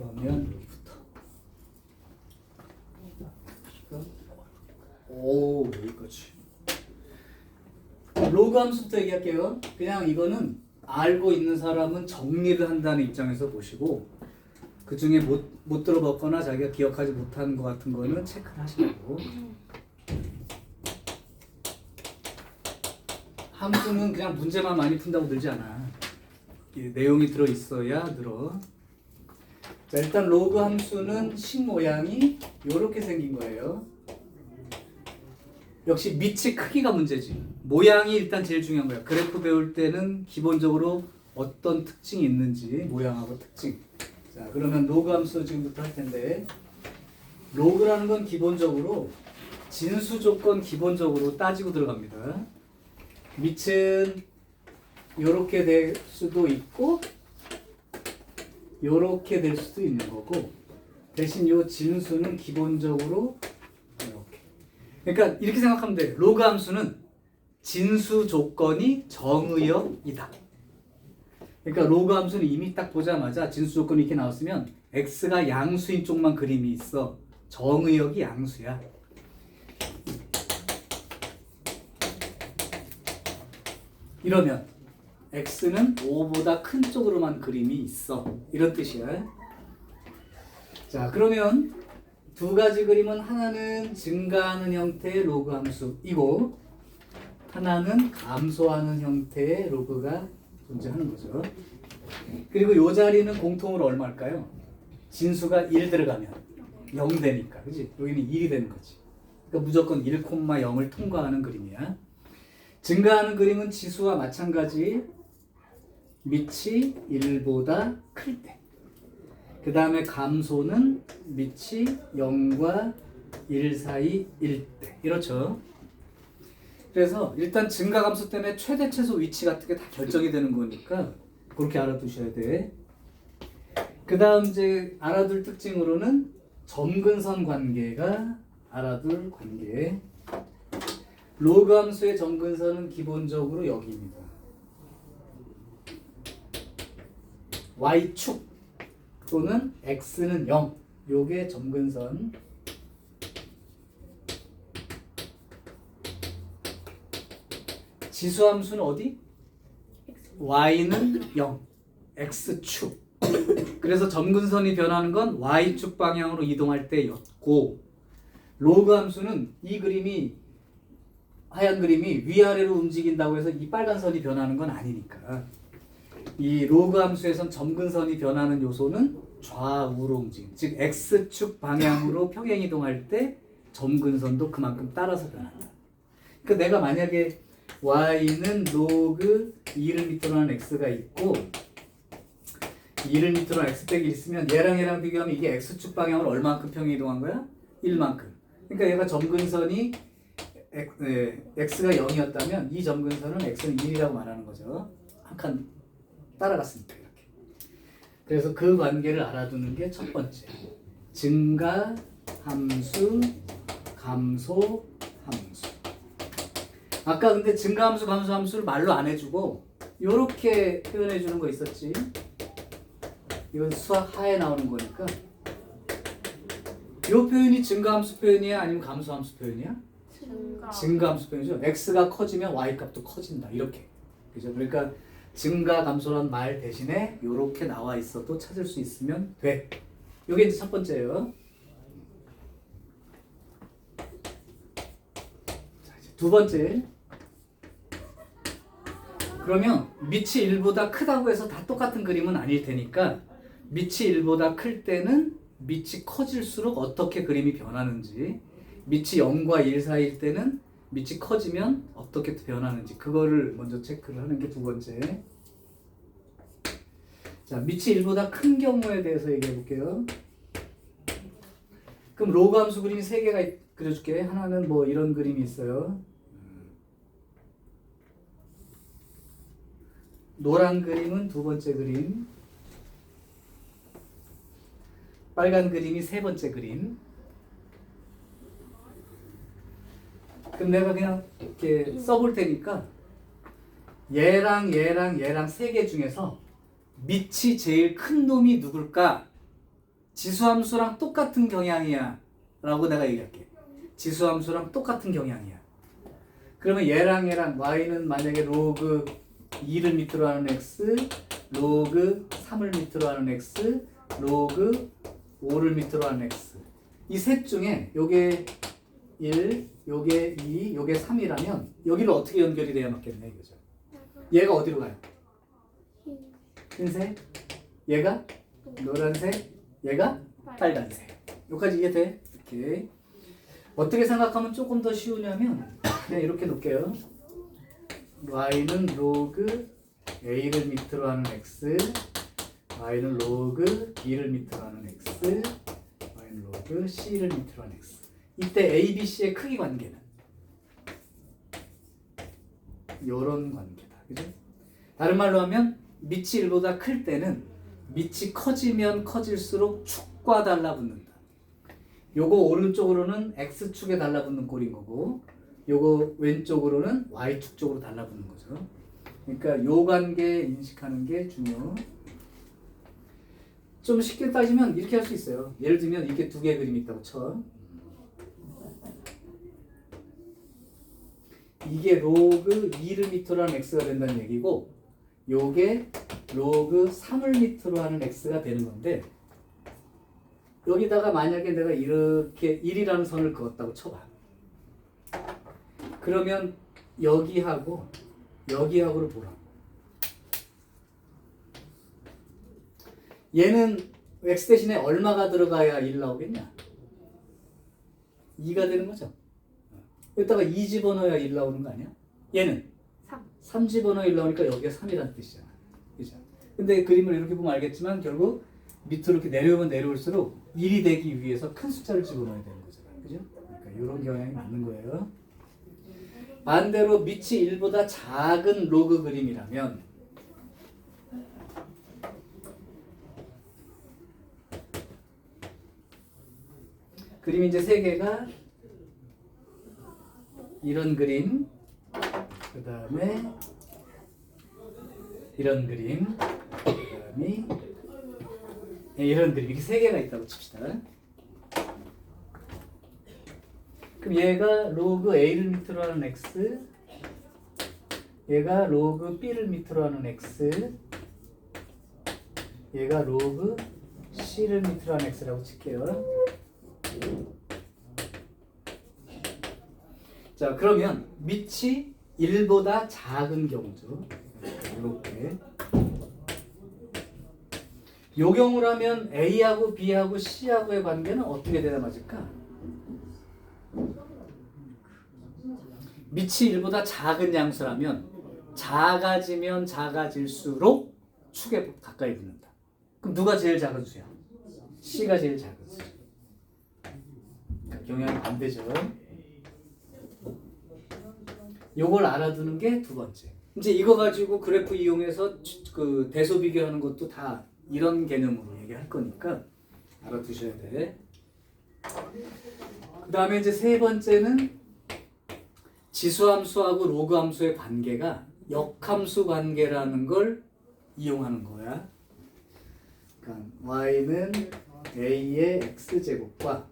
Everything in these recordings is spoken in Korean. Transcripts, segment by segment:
그러면 여기부터. 오, 여기까지. 로그 함수부터 얘기할게요. 그냥 이거는 알고 있는 사람은 정리를 한다는 입장에서 보시고, 그 중에 못 들어봤거나 자기가 기억하지 못하는 것 같은 거는 체크를 하시라고. 함수는 그냥 문제만 많이 푼다고 늘지 않아. 내용이 들어있어야 늘어. 자, 일단 로그 함수는 식 모양이 이렇게 생긴 거예요. 역시 밑의 크기가 문제지. 모양이 일단 제일 중요한 거야. 그래프 배울 때는 기본적으로 어떤 특징이 있는지, 모양하고 특징. 자, 그러면 로그 함수 지금부터 할 텐데, 로그라는 건 기본적으로 진수 조건 기본적으로 따지고 들어갑니다. 밑은 이렇게 될 수도 있고 이렇게 될 수도 있는 거고, 대신 이 진수는 기본적으로 이렇게. 그러니까 이렇게 생각하면 돼. 로그 함수는 진수 조건이 정의역이다. 그러니까 로그 함수는 이미 딱 보자마자 진수 조건이 이렇게 나왔으면 x가 양수인 쪽만 그림이 있어. 정의역이 양수야. 이러면 x는 5보다 큰 쪽으로만 그림이 있어. 이런 뜻이야. 자, 그러면 두 가지 그림은 하나는 증가하는 형태의 로그 함수이고 하나는 감소하는 형태의 로그가 존재하는 거죠. 그리고 이 자리는 공통으로 얼마일까요? 진수가 1 들어가면 0 되니까, 그지? 여기는 1이 되는 거지. 그러니까 무조건 1,0을 통과하는 그림이야. 증가하는 그림은 지수와 마찬가지 밑이 1보다 클 때. 그 다음에 감소는 밑이 0과 1 사이일 때. 이렇죠. 그래서 일단 증가감소 때문에 최대 최소 위치 같은 게 다 결정이 되는 거니까 그렇게 알아두셔야 돼. 그 다음 이제 알아둘 특징으로는 점근선 관계가 알아둘 관계. 로그 함수의 점근선은 기본적으로 여기입니다. y축 또는 x는 0. 요게 점근선. 지수함수는 어디? y는 0, x축. 그래서 점근선이 변하는 건 y축 방향으로 이동할 때였고, 로그 함수는 이 그림이 하얀 그림이 위아래로 움직인다고 해서 이 빨간 선이 변하는 건 아니니까. 이 로그 함수에선 점근선이 변하는 요소는 좌우로 움직임. 즉 x축 방향으로 평행 이동할 때 점근선도 그만큼 따라서 변한다. 그러니까 내가 만약에 y는 로그 2를 밑으로 하는 x가 있고 2를 밑으로 하는 x 빼기 있으면 얘랑 비교하면 이게 x축 방향으로 얼마만큼 평행 이동한 거야? 1만큼. 그러니까 얘가 점근선이 x가 0이었다면 이 점근선은 x는 1이라고 말하는 거죠. 한 칸 따라갔으니까 이렇게. 그래서 그 관계를 알아두는 게 첫 번째. 증가 함수, 감소 함수. 아까 근데 증가 함수, 감소 함수를 말로 안 해주고 이렇게 표현해 주는 거 있었지. 이건 수학 하에 나오는 거니까. 이 표현이 증가 함수 표현이야, 아니면 감소 함수 표현이야? 증가 함수 표현이죠. x가 커지면 y 값도 커진다. 이렇게. 그죠? 그러니까 증가 감소란 말 대신에 이렇게 나와 있어도 찾을 수 있으면 돼. 이게 이제 첫 번째예요. 자, 이제 두 번째. 그러면 밑이 1보다 크다고 해서 다 똑같은 그림은 아닐 테니까 밑이 1보다 클 때는 밑이 커질수록 어떻게 그림이 변하는지, 밑이 0과 1 사이일 때는 밑이 커지면 어떻게 변하는지 그거를 먼저 체크를 하는 게 두 번째. 자, 밑이 1보다 큰 경우에 대해서 얘기해 볼게요. 그럼 로그 함수 그림이 3개가 그려줄게. 하나는 뭐 이런 그림이 있어요. 노란 그림은 두 번째 그림, 빨간 그림이 세 번째 그림. 그럼 내가 그냥 이렇게 써볼 테니까 얘랑 3개 중에서 밑이 제일 큰 놈이 누굴까? 지수함수랑 똑같은 경향이야 라고 내가 얘기할게. 지수함수랑 똑같은 경향이야. 그러면 얘랑 y는 만약에 로그 2를 밑으로 하는 x, 로그 3을 밑으로 하는 x, 로그 5를 밑으로 하는 x. 이 셋 중에 요게 1, 요게 2, 요게 3이라면 여기를 어떻게 연결이 돼야 맞겠네 이거죠. 얘가 어디로 가요? 흰색, 얘가 노란색, 얘가 빨간색. 여기까지 이해돼? 오케이. 어떻게 생각하면 조금 더 쉬우냐면 그냥 이렇게 놓을게요. y는 로그 a를 밑으로 하는 x, y는 로그 b를 밑으로 하는 x, y는 로그 c를 밑으로 하는 x. 이때 a, b, c의 크기 관계는 요런 관계다. 그죠? 다른 말로 하면 밑이 1보다 클 때는 밑이 커지면 커질수록 축과 달라붙는다. 요거 오른쪽으로는 x축에 달라붙는 꼴인 거고 요거 왼쪽으로는 y축 쪽으로 달라붙는 거죠. 그러니까 요 관계 인식하는 게 중요. 좀 쉽게 따지면 이렇게 할 수 있어요. 예를 들면 이렇게 두 개의 그림이 있다고 쳐. 이게 로그 2를 밑으로 하는 x가 된다는 얘기고 요게 로그 3을 밑으로 하는 x가 되는 건데 여기다가 만약에 내가 이렇게 1이라는 선을 그었다고 쳐봐. 그러면 여기하고 여기하고를 보라. 얘는 x 대신에 얼마가 들어가야 1 나오겠냐? 2가 되는 거죠. 여기다가 2 집어넣어야 1 나오는 거 아니야? 얘는 3 집어넣어 1 나오니까 여기가 3이라는 뜻이잖아. 그죠? 근데 그림을 이렇게 보면 알겠지만 결국 밑으로 이렇게 내려오면 내려올수록 1이 되기 위해서 큰 숫자를 집어넣어야 되는 거잖아요. 그죠? 그러니까 이런 경향이 맞는 거예요. 반대로 밑이 1보다 작은 로그 그림이라면 그림이 이제 세 개가 이런 그림, 그 다음에 이런 그림, 그 다음에 이런 그림, 이렇게 세 개가 있다고 칩시다. 그럼 얘가 로그 A를 밑으로 하는 X, 얘가 로그 B를 밑으로 하는 X, 얘가 로그 C를 밑으로 하는 X라고 칠게요. 자, 그러면 밑이 1보다 작은 경우죠. 이렇게. 요 경우라면 A하고 B하고 C하고의 관계는 어떻게 되나 맞을까? 밑이 1보다 작은 양수라면 작아지면 작아질수록 축에 가까이 붙는다. 그럼 누가 제일 작은 수야? C가 제일 작은 수. 그러니까 경향이 반대죠. 요걸 알아두는 게 두 번째. 이제 이거 가지고 그래프 이용해서 그 대소 비교하는 것도 다 이런 개념으로 얘기할 거니까 알아두셔야 돼. 그 다음에 이제 세 번째는 지수함수하고 로그함수의 관계가 역함수 관계라는 걸 이용하는 거야. 그러니까 y는 a의 x제곱과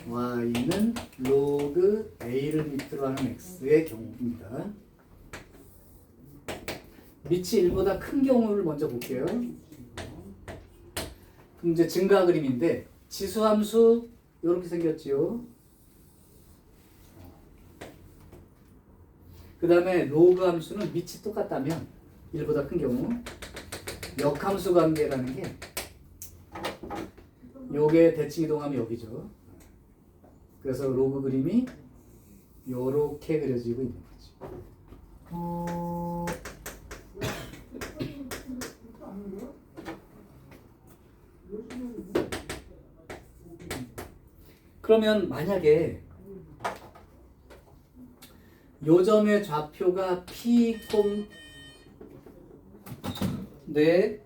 y는 로그 a를 밑으로 하는 x의 경우입니다. 밑이 1보다 큰 경우를 먼저 볼게요. 그럼 이제 증가 그림인데 지수함수 이렇게 생겼지요. 그 다음에 로그 함수는 밑이 똑같다면 1보다 큰 경우 역함수 관계라는 게 요게 대칭 이동하면 여기죠. 그래서 로그 그림이 요렇게 그려지고 있는 거지. 그러면 만약에 요점의 좌표가 P, 네,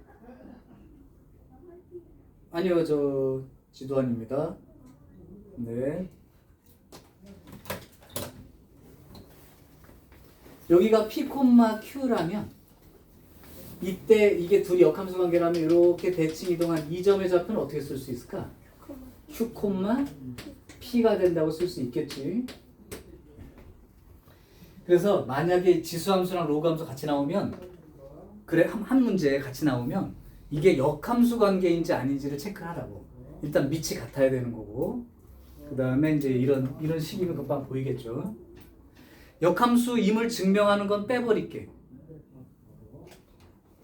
아니요, 저 지도안입니다. 네, 여기가 P, Q라면 이때 이게 둘이 역함수 관계라면 이렇게 대칭 이동한 이 점의 좌표는 어떻게 쓸 수 있을까? Q, P가 된다고 쓸 수 있겠지. 그래서 만약에 지수함수랑 로그함수 같이 나오면 그래 한 문제에 같이 나오면 이게 역함수 관계인지 아닌지를 체크하라고. 일단 밑이 같아야 되는 거고 그 다음에 이제 이런 식이면 금방 보이겠죠. 역함수임을 증명하는 건 빼버릴게.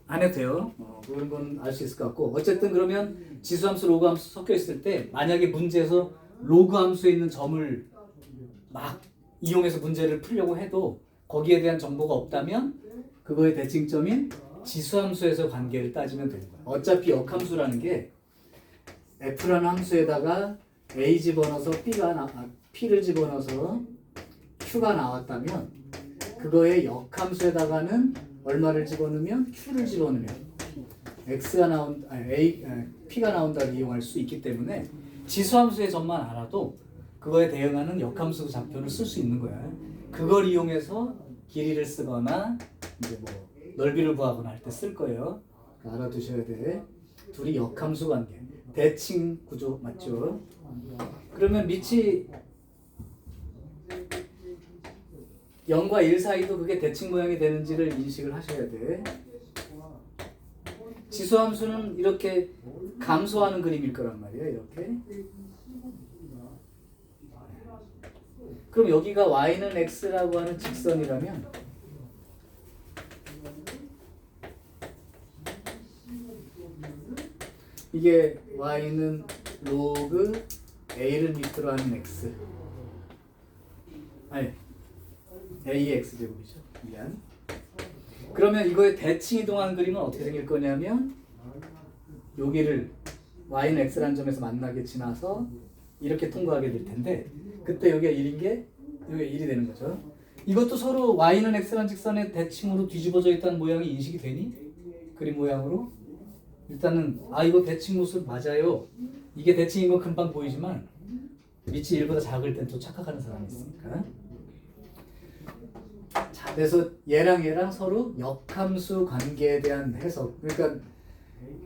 안 해도 돼요. 그런 건 알 수 있을 것 같고 어쨌든 그러면 지수함수, 로그함수 섞여 있을 때 만약에 문제에서 로그함수에 있는 점을 막 이용해서 문제를 풀려고 해도 거기에 대한 정보가 없다면 그거의 대칭점인 지수함수에서 관계를 따지면 되는 거야. 어차피 역함수라는 게 F라는 함수에다가 A 집어넣어서 P를 집어넣어서 Q가 나왔다면 그거의 역함수에다가는 얼마를 집어넣으면 Q를 집어넣으면 P가 나온다를 이용할 수 있기 때문에 지수함수의 점만 알아도 그거에 대응하는 역함수 좌표를 쓸 수 있는 거야. 그걸 이용해서 길이를 쓰거나 이제 뭐 넓이를 구하거나 할 때 쓸 거예요. 알아두셔야 돼. 둘이 역함수 관계, 대칭 구조 맞죠? 그러면 밑이 0과 1 사이도 그게 대칭 모양이 되는지를 인식을 하셔야 돼. 지수함수는 이렇게 감소하는 그림일 거란 말이에요. 이렇게. 그럼 여기가 y는 x라고 하는 직선이라면 이게 y는 로그 a를 밑으로 하는 x 아니 ax 제곱이죠. 미안. 그러면 이거의 대칭 이동하는 그림은 어떻게 생길 거냐면 여기를 y는 x라는 점에서 만나게 지나서 이렇게 통과하게 될 텐데 그때 여기가 1인 게 여기가 1이 되는 거죠. 이것도 서로 y는 x라는 직선의 대칭으로 뒤집어져 있다는 모양이 인식이 되니? 그림 모양으로? 일단은 이거 대칭 모습 맞아요. 이게 대칭인 건 금방 보이지만 밑이 1보다 작을 땐 또 착각하는 사람이 있으니까. 자, 그래서 얘랑 서로 역함수 관계에 대한 해석. 그러니까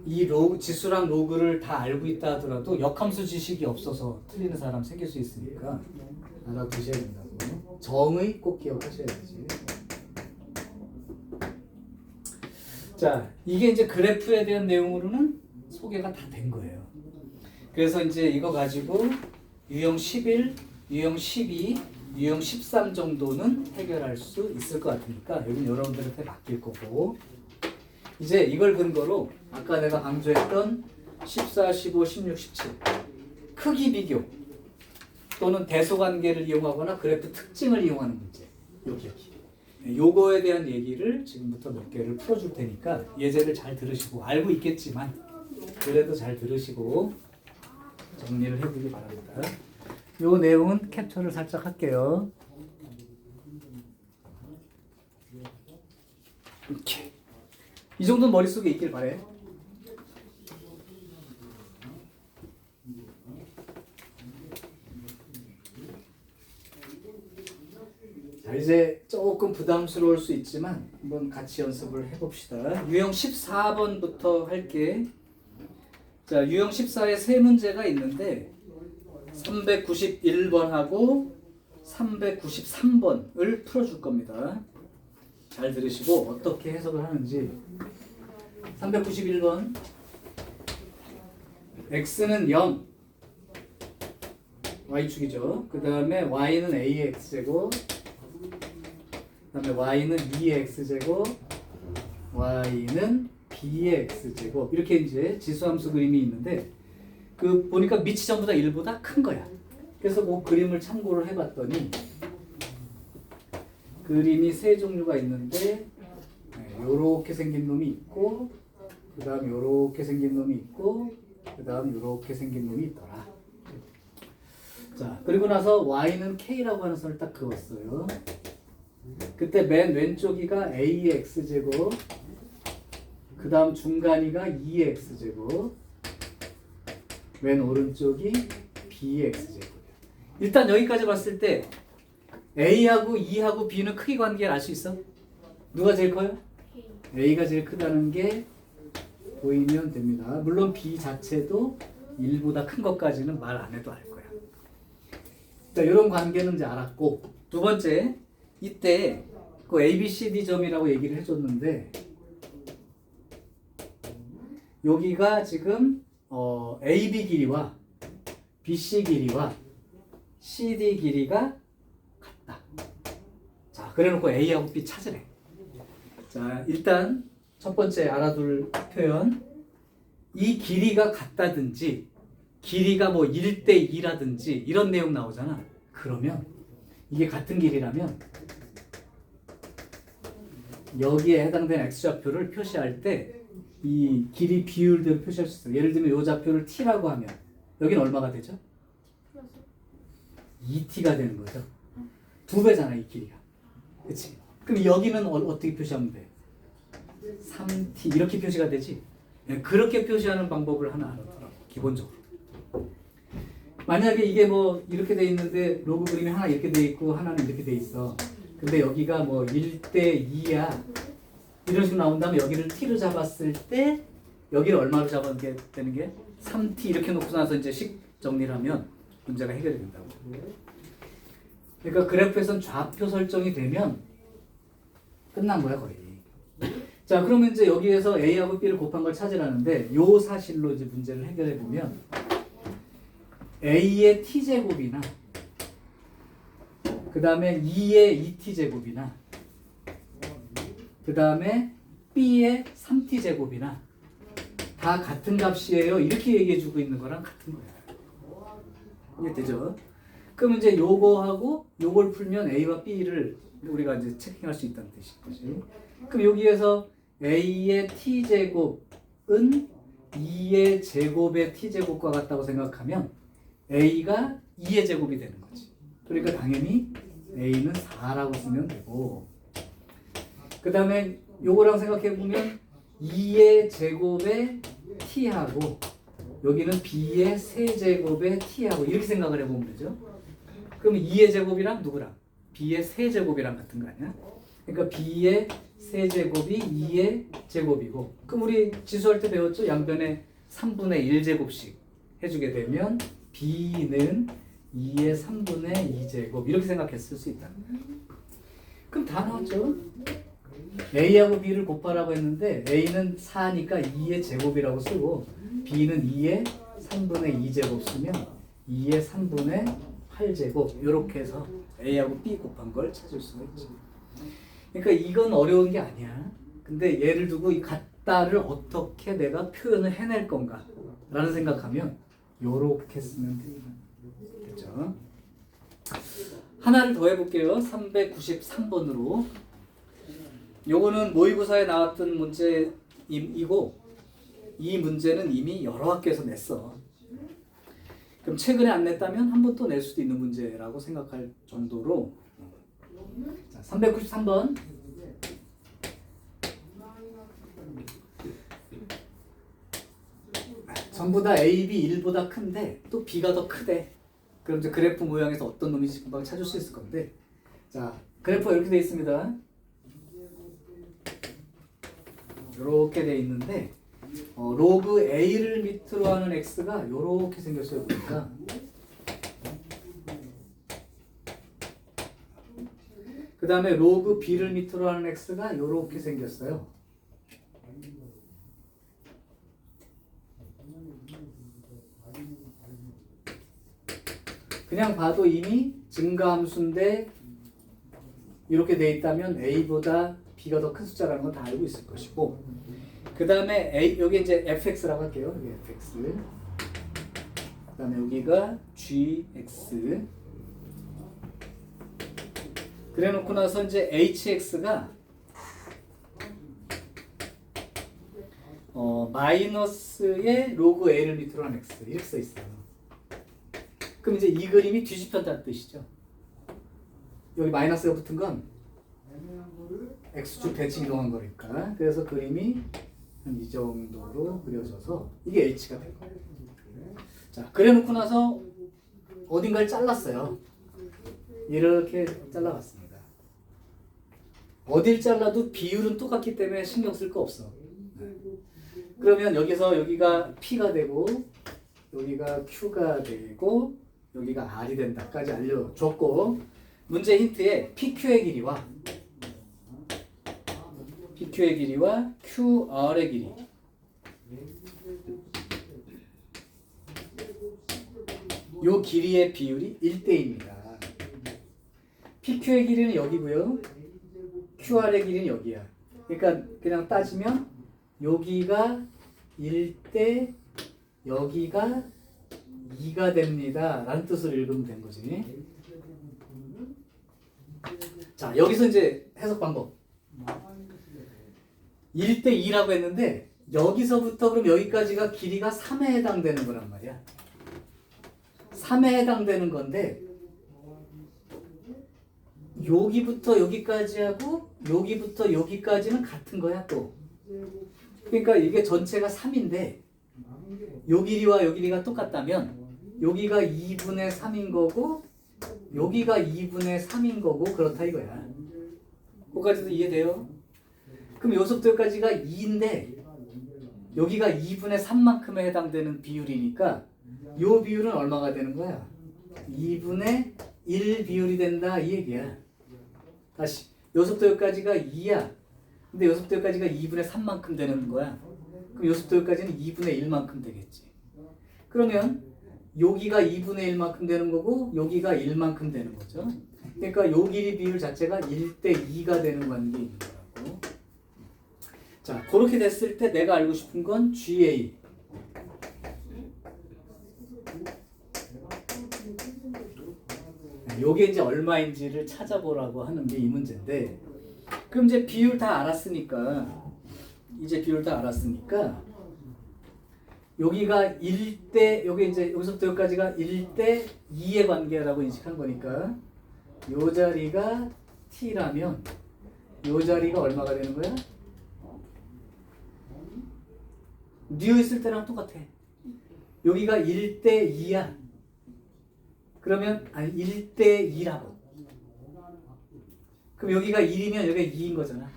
이 로그 지수랑 로그를 다 알고 있다 하더라도 역함수 지식이 없어서 틀리는 사람 생길 수 있으니까 알아두셔야 된다고. 정의 꼭 기억하셔야 되지. 자, 이게 이제 그래프에 대한 내용으로는 소개가 다 된 거예요. 그래서 이제 이거 가지고 유형 11, 유형 12, 유형 13 정도는 해결할 수 있을 것 같으니까 여기는 여러분들한테 맡길 거고 이제 이걸 근거로 아까 내가 강조했던 14, 15, 16, 17 크기 비교 또는 대소관계를 이용하거나 그래프 특징을 이용하는 문제 여기 요거에 대한 얘기를 지금부터 몇 개를 풀어줄 테니까 예제를 잘 들으시고 알고 있겠지만 그래도 잘 들으시고 정리를 해보기 바랍니다. 요 내용은 캡처를 살짝 할게요. 이렇게 이 정도는 머릿속에 있길 바래. 자, 이제 조금 부담스러울 수 있지만 한번 같이 연습을 해봅시다. 유형 14번부터 할게. 자, 유형 14에 세 문제가 있는데 391번하고 393번을 풀어줄 겁니다. 잘 들으시고 어떻게 해석을 하는지. 391번 x는 0 y축이죠. 그 다음에 y는 ax제곱 그 다음에 y는 2의 x제곱 y는 b의 x제곱 이렇게 이제 지수함수 그림이 있는데 그 보니까 밑이 전부 다 1보다 큰 거야. 그래서 그 그림을 참고를 해봤더니 그림이 세 종류가 있는데 요렇게 생긴 놈이 있고 그 다음 요렇게 생긴 놈이 있고 그 다음 요렇게 생긴 놈이 있더라. 자, 그리고 나서 y는 k라고 하는 선을 딱 그었어요. 그때 맨 왼쪽이가 a의 x제곱 그 다음 중간이가 2의 x제곱 맨 오른쪽이 b의 x제곱. 일단 여기까지 봤을 때 A하고 E하고 B는 크기 관계를 알 수 있어? 누가 제일 커요? A가 제일 크다는 게 보이면 됩니다. 물론 B 자체도 1보다 큰 것까지는 말 안 해도 알 거야. 자, 이런 관계는 이제 알았고, 두 번째, 이때 그 ABCD 점이라고 얘기를 해줬는데 여기가 지금 AB 길이와 BC 길이와 CD 길이가 같다. 자, 그래놓고 A하고 B 찾으래. 자, 일단 첫 번째 알아둘 표현, 이 길이가 같다든지 길이가 뭐 1대 2라든지 이런 내용 나오잖아. 그러면 이게 같은 길이라면 여기에 해당되는 x좌표를 표시할 때 이 길이 비율대로 표시할 수 있어요. 예를 들면 이 좌표를 t라고 하면 여기는 얼마가 되죠? 2t가 되는 거죠. 2배잖아 이 길이가. 그치? 그럼 여기는 어떻게 표시하면 돼? 3t 이렇게 표시가 되지? 그렇게 표시하는 방법을 하나 알아둬라. 기본적으로. 만약에 이게 뭐 이렇게 돼 있는데 로그 그림이 하나 이렇게 돼 있고 하나는 이렇게 돼 있어. 근데 여기가 뭐 1대 2야. 이런 식으로 나온다면 여기를 t로 잡았을 때 여기를 얼마로 잡아야 되는 게 3t 이렇게 놓고 나서 이제 식 정리를 하면 문제가 해결이 된다고. 그러니까 그래프에선 좌표 설정이 되면 끝난 거야 거의. 자, 그러면 이제 여기에서 A하고 B를 곱한 걸 찾으라는데 요 사실로 이제 문제를 해결해 보면 A의 t제곱이나 그 다음에 2의 2t제곱이나 그 다음에 B의 3t제곱이나 다 같은 값이에요. 이렇게 얘기해주고 있는 거랑 같은 거예요. 이해되죠? 그럼 이제 요거하고 요걸 풀면 A와 B를 우리가 이제 체킹할 수 있다는 뜻인 거지. 그럼 여기에서 A의 t제곱은 2의 제곱의 t제곱과 같다고 생각하면 A가 2의 제곱이 되는 거지. 그러니까 당연히 A는 4라고 쓰면 되고, 그 다음에 요거랑 생각해보면 2의 제곱의 t하고 여기는 B의 세제곱의 t하고 이렇게 생각을 해보면 되죠. 그러면 2의 제곱이랑 누구랑? B의 세제곱이랑 같은 거 아니야? 그러니까 B의 세제곱이 2의 제곱이고, 그럼 우리 지수할 때 배웠죠? 양변에 3분의 1제곱씩 해주게 되면 B는 2의 3분의 2제곱 이렇게 생각했을 수 있다. 그럼 다 나왔죠? A하고 B를 곱하라고 했는데 A는 4니까 2의 제곱이라고 쓰고 B는 2의 3분의 2제곱 쓰면 2의 3분의 8제곱 이렇게 해서 A하고 B 곱한 걸 찾을 수가 있지. 그러니까 이건 어려운 게 아니야. 근데 예를 두고 이 같다를 어떻게 내가 표현을 해낼 건가 라는 생각하면 요렇게 쓰면 됩니다. 그렇죠? 하나를 더 해볼게요. 393번으로. 요거는 모의고사에 나왔던 문제이고 이 문제는 이미 여러 학교에서 냈어. 그럼 최근에 안 냈다면 한 번 또 낼 수도 있는 문제라고 생각할 정도로. 자, 393번. 전부 다 A, B 1보다 큰데 또 B가 더 크대. 그럼 이제 그래프 모양에서 어떤 놈인지 금방 찾을 수 있을 건데, 자, 그래프가 이렇게 돼 있습니다. 이렇게 돼 있는데 로그 A를 밑으로 하는 X가 이렇게 생겼어요. 보니까 그 다음에 로그 B를 밑으로 하는 X가 이렇게 생겼어요. 그냥 봐도 이미 증가함수인데 이렇게 돼 있다면 A보다 B가 더 큰 숫자라는 건 다 알고 있을 것이고, 그 다음에 여기 이제 fx라고 할게요. 여기 fx. 그 다음에 여기가 gx. 그래 놓고 나서 이제 hx가 마이너스의 로그 a를 밑으로 한 x 이렇게 써 있어요. 그럼 이제 이 그림이 뒤집혔다는 뜻이죠. 여기 마이너스가 붙은 건 x축 대칭 이동한 거니까. 그래서 그림이 한 이 정도로 그려져서 이게 h가 될 거예요. 자, 그래 놓고 나서 어딘가를 잘랐어요. 이렇게 잘라봤습니다. 어딜 잘라도 비율은 똑같기 때문에 신경 쓸 거 없어. 그러면 여기서 여기가 P가 되고 여기가 Q가 되고 여기가 R이 된다까지 알려줬고 문제 힌트에 PQ의 길이와 QR의 길이 요 길이의 비율이 1대1입니다. PQ의 길이는 여기고요. QR의 길이는 여기야. 그러니까 그냥 따지면 여기가 1대 여기가 2가 됩니다. 라는 뜻으로 읽으면 된 거지. 자, 여기서 이제 해석 방법. 1대 2라고 했는데 여기서부터 그럼 여기까지가 길이가 3에 해당되는 거란 말이야. 3에 해당되는 건데 여기부터 여기까지 하고 여기부터 여기까지는 같은 거야 또. 그러니까 이게 전체가 3인데 요 길이와 요 길이가 똑같다면 여기가 2분의 3인 거고 여기가 2분의 3인 거고 그렇다 이거야. 거기까지도 이해돼요? 그럼 여기서부터 여기까지가 2인데 여기가 2분의 3만큼에 해당되는 비율이니까 요 비율은 얼마가 되는 거야? 2분의 1 비율이 된다 이 얘기야. 다시 여기서부터 여기까지가 2야. 근데 여기서부터 여기까지가 2분의 3만큼 되는 거야. 그럼 여기서부터 여기까지는 2분의 1만큼 되겠지. 그러면 여기가 2분의 1만큼 되는 거고 여기가 1만큼 되는 거죠. 그러니까 요 길이 비율 자체가 1대 2가 되는 관계인 거라고. 자, 그렇게 됐을 때 내가 알고 싶은 건 GA. 요게 이제 얼마인지를 찾아보라고 하는 게 이 문제인데, 그럼 이제 비율 다 알았으니까 여기가 1대 여기 이제 여기서부터 여기까지가 1대 2의 관계라고 인식한 거니까 요 자리가 t라면 요 자리가 얼마가 되는 거야? 뉴 있을 때랑 똑같아. 여기가 1대 2야. 그러면 아니 1대 2라고. 그럼 여기가 1이면 여기가 2인 거잖아.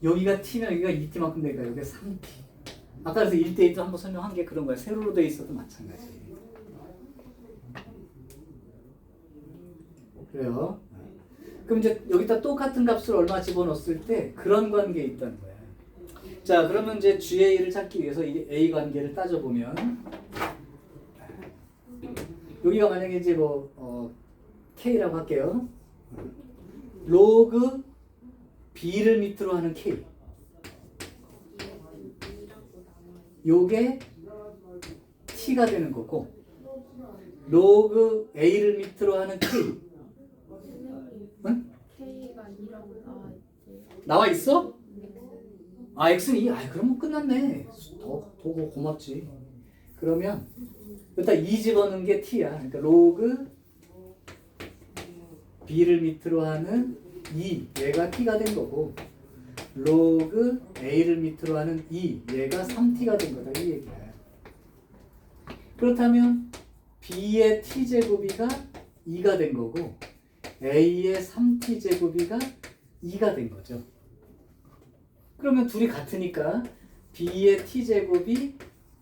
여기가 t면 여기가 2t만큼 되니까 여기가 3t. 아까 그래서 1대 1도 한번 설명한 게 그런 거야. 세로로 돼 있어도 마찬가지. 그래요. 그럼 이제 여기다 똑같은 값을 얼마 집어넣었을 때 그런 관계에 있다는 거야. 자, 그러면 이제 GA를 찾기 위해서 이 A 관계를 따져보면 여기가 만약에 이제 K라고 할게요. 로그 B를 밑으로 하는 K. 요게 T가 되는 거고 로그 A를 밑으로 하는 K. 응? K가 2라고 나와 있어? 아, X는 2. 아, 그러면 끝났네. 더 고맙지. 그러면 일단 2 집어넣은 게 T야. 그러니까 로그 B를 밑으로 하는 2. 얘가 T가 된 거고 로그 A를 밑으로 하는 2. 얘가 3T가 된 거다. 이 얘기야. 그렇다면 B의 T제곱이가 2가 된 거고 A의 3T제곱이가 2가 된 거죠. 그러면 둘이 같으니까 B의 T제곱이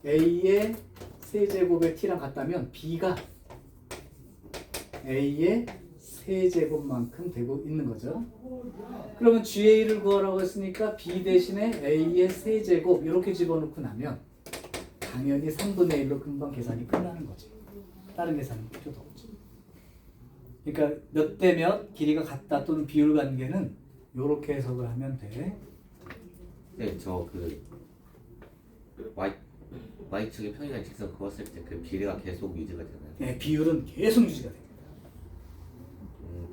A의 세제곱의 T랑 같다면 B가 A의 세제곱만큼 되고 있는 거죠. 그러면 GA를 구하라고 했으니까 B 대신에 A의 세제곱 이렇게 집어넣고 나면 당연히 3분의 1로 금방 계산이 끝나는 거지. 다른 계산은 필요도 없지. 그러니까 몇 대 몇 길이가 같다 또는 비율 관계는 이렇게 해석을 하면 돼. 네, Y축의 평이나 직선 그었을 때 그 비례가 계속 유지가 되나요? 네, 비율은 계속 유지가 됩니다.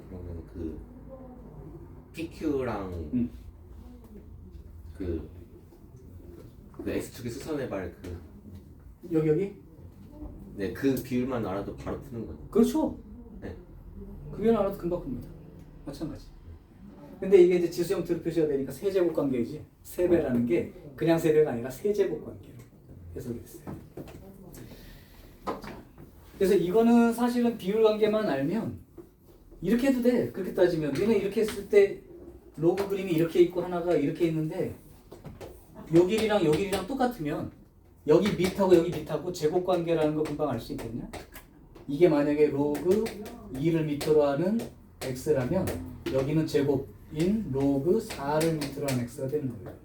그러면 그 PQ랑 그 X축의 수선해발 여기? 네, 그 비율만 알아도 바로 푸는 거죠. 그렇죠. 네. 그게 알아도 금방 풉니다. 마찬가지. 근데 이게 이제 지수 형태로 표시가 되니까 세제곱 관계이지. 세배라는 게 그냥 세배가 아니라 세제곱 관계로 해석이 됐어요. 그래서 이거는 사실은 비율 관계만 알면 이렇게 해도 돼. 그렇게 따지면 얘는 이렇게 했을 때 로그 그림이 이렇게 있고 하나가 이렇게 있는데 요 길이랑 요 길이랑 똑같으면 여기 밑하고 여기 밑하고 제곱 관계라는 거 금방 알 수 있겠냐? 이게 만약에 로그 2를 밑으로 하는 x라면 여기는 제곱인 로그 4를 밑으로 하는 x가 되는 거예요.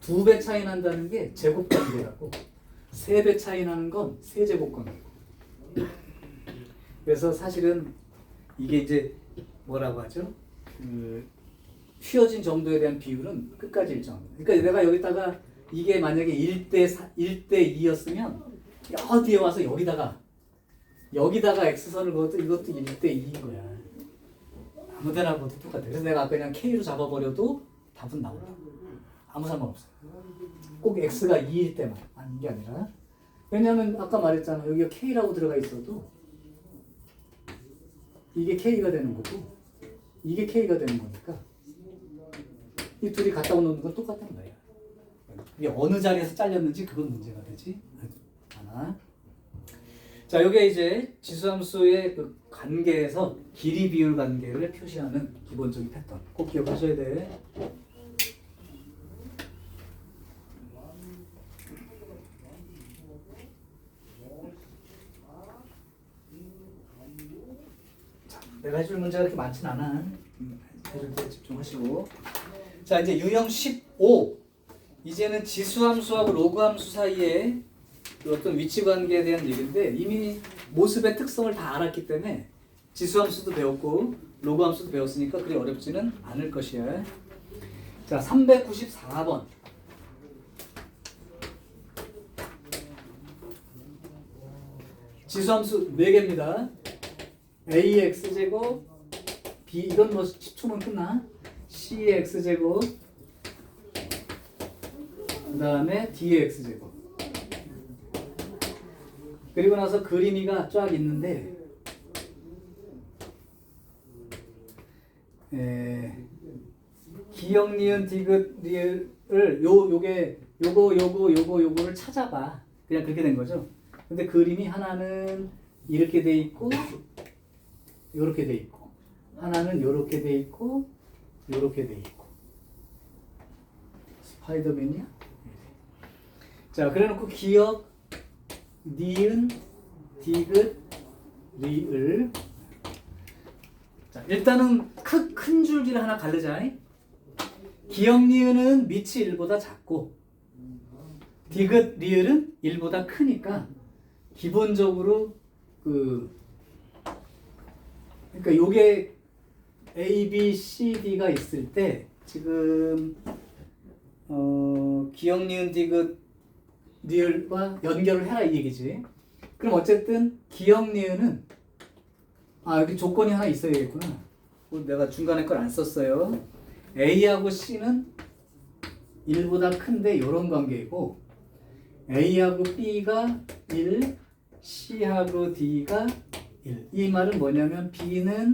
2배 차이 난다는 게 제곱 관계라고 3배 차이 나는 건 세제곱 관계고. 그래서 사실은 이게 이제 뭐라고 하죠? 휘어진 정도에 대한 비율은 끝까지 일정합니다. 그러니까 내가 여기다가 이게 만약에 1대 2였으면 어디에 와서 여기다가 x선을 그어도 이것도 1대 2인 거야. 아무데나 그것도 똑같아. 그래서 내가 그냥 k로 잡아버려도 답은 나온다. 아무 상관없어요. 꼭 x가 2일 때만 아닌 게 아니라. 왜냐하면 아까 말했잖아. 여기가 k라고 들어가 있어도 이게 k가 되는 거고 이게 k가 되는 거니까 이 둘이 갖다 놓는 건 똑같은 거예요. 이게 어느 자리에서 잘렸는지 그건 문제가 되지 않아. 자, 이게 이제 지수함수의 그 관계에서 길이 비율 관계를 표시하는 기본적인 패턴. 꼭 기억하셔야 돼. 자, 내가 해줄 문제가 그렇게 많진 않아. 해줄 때 집중하시고. 자, 이제 유형 15. 이제는 지수함수하고 로그함수 사이에 어떤 위치 관계에 대한 얘기인데 이미 모습의 특성을 다 알았기 때문에 지수함수도 배웠고 로그함수도 배웠으니까 그리 어렵지는 않을 것이야. 자, 394번. 지수함수 4개입니다. ax제곱 b 이건 뭐 10초면 끝나. cx제곱 그 다음에 dx제곱 그리고 나서 그림이가 쫙 있는데 기역 니은 디귿 리을을 요거를 찾아봐. 그냥 그렇게 된 거죠. 근데 그림이 하나는 이렇게 돼 있고 요렇게 돼 있고 하나는 요렇게 돼 있고 요렇게 돼 있고 스파이더맨이야? 자, 그래놓고 기역 니은 디귿 리을. 자, 일단은 큰 줄기를 하나 가르자. 기역 니은은 밑이 1보다 작고 디귿 리을은 1보다 크니까 기본적으로 그러니까 요게 A, B, C, D가 있을 때 지금 기역 니은 디귿 리을과 연결을 해라 이 얘기지. 그럼 어쨌든 기역 니은은 여기 조건이 하나 있어야겠구나. 내가 중간에 걸 안 썼어요. A하고 C는 1보다 큰데 이런 관계이고 A하고 B가 1, C하고 D가 1. 이 말은 뭐냐면 B는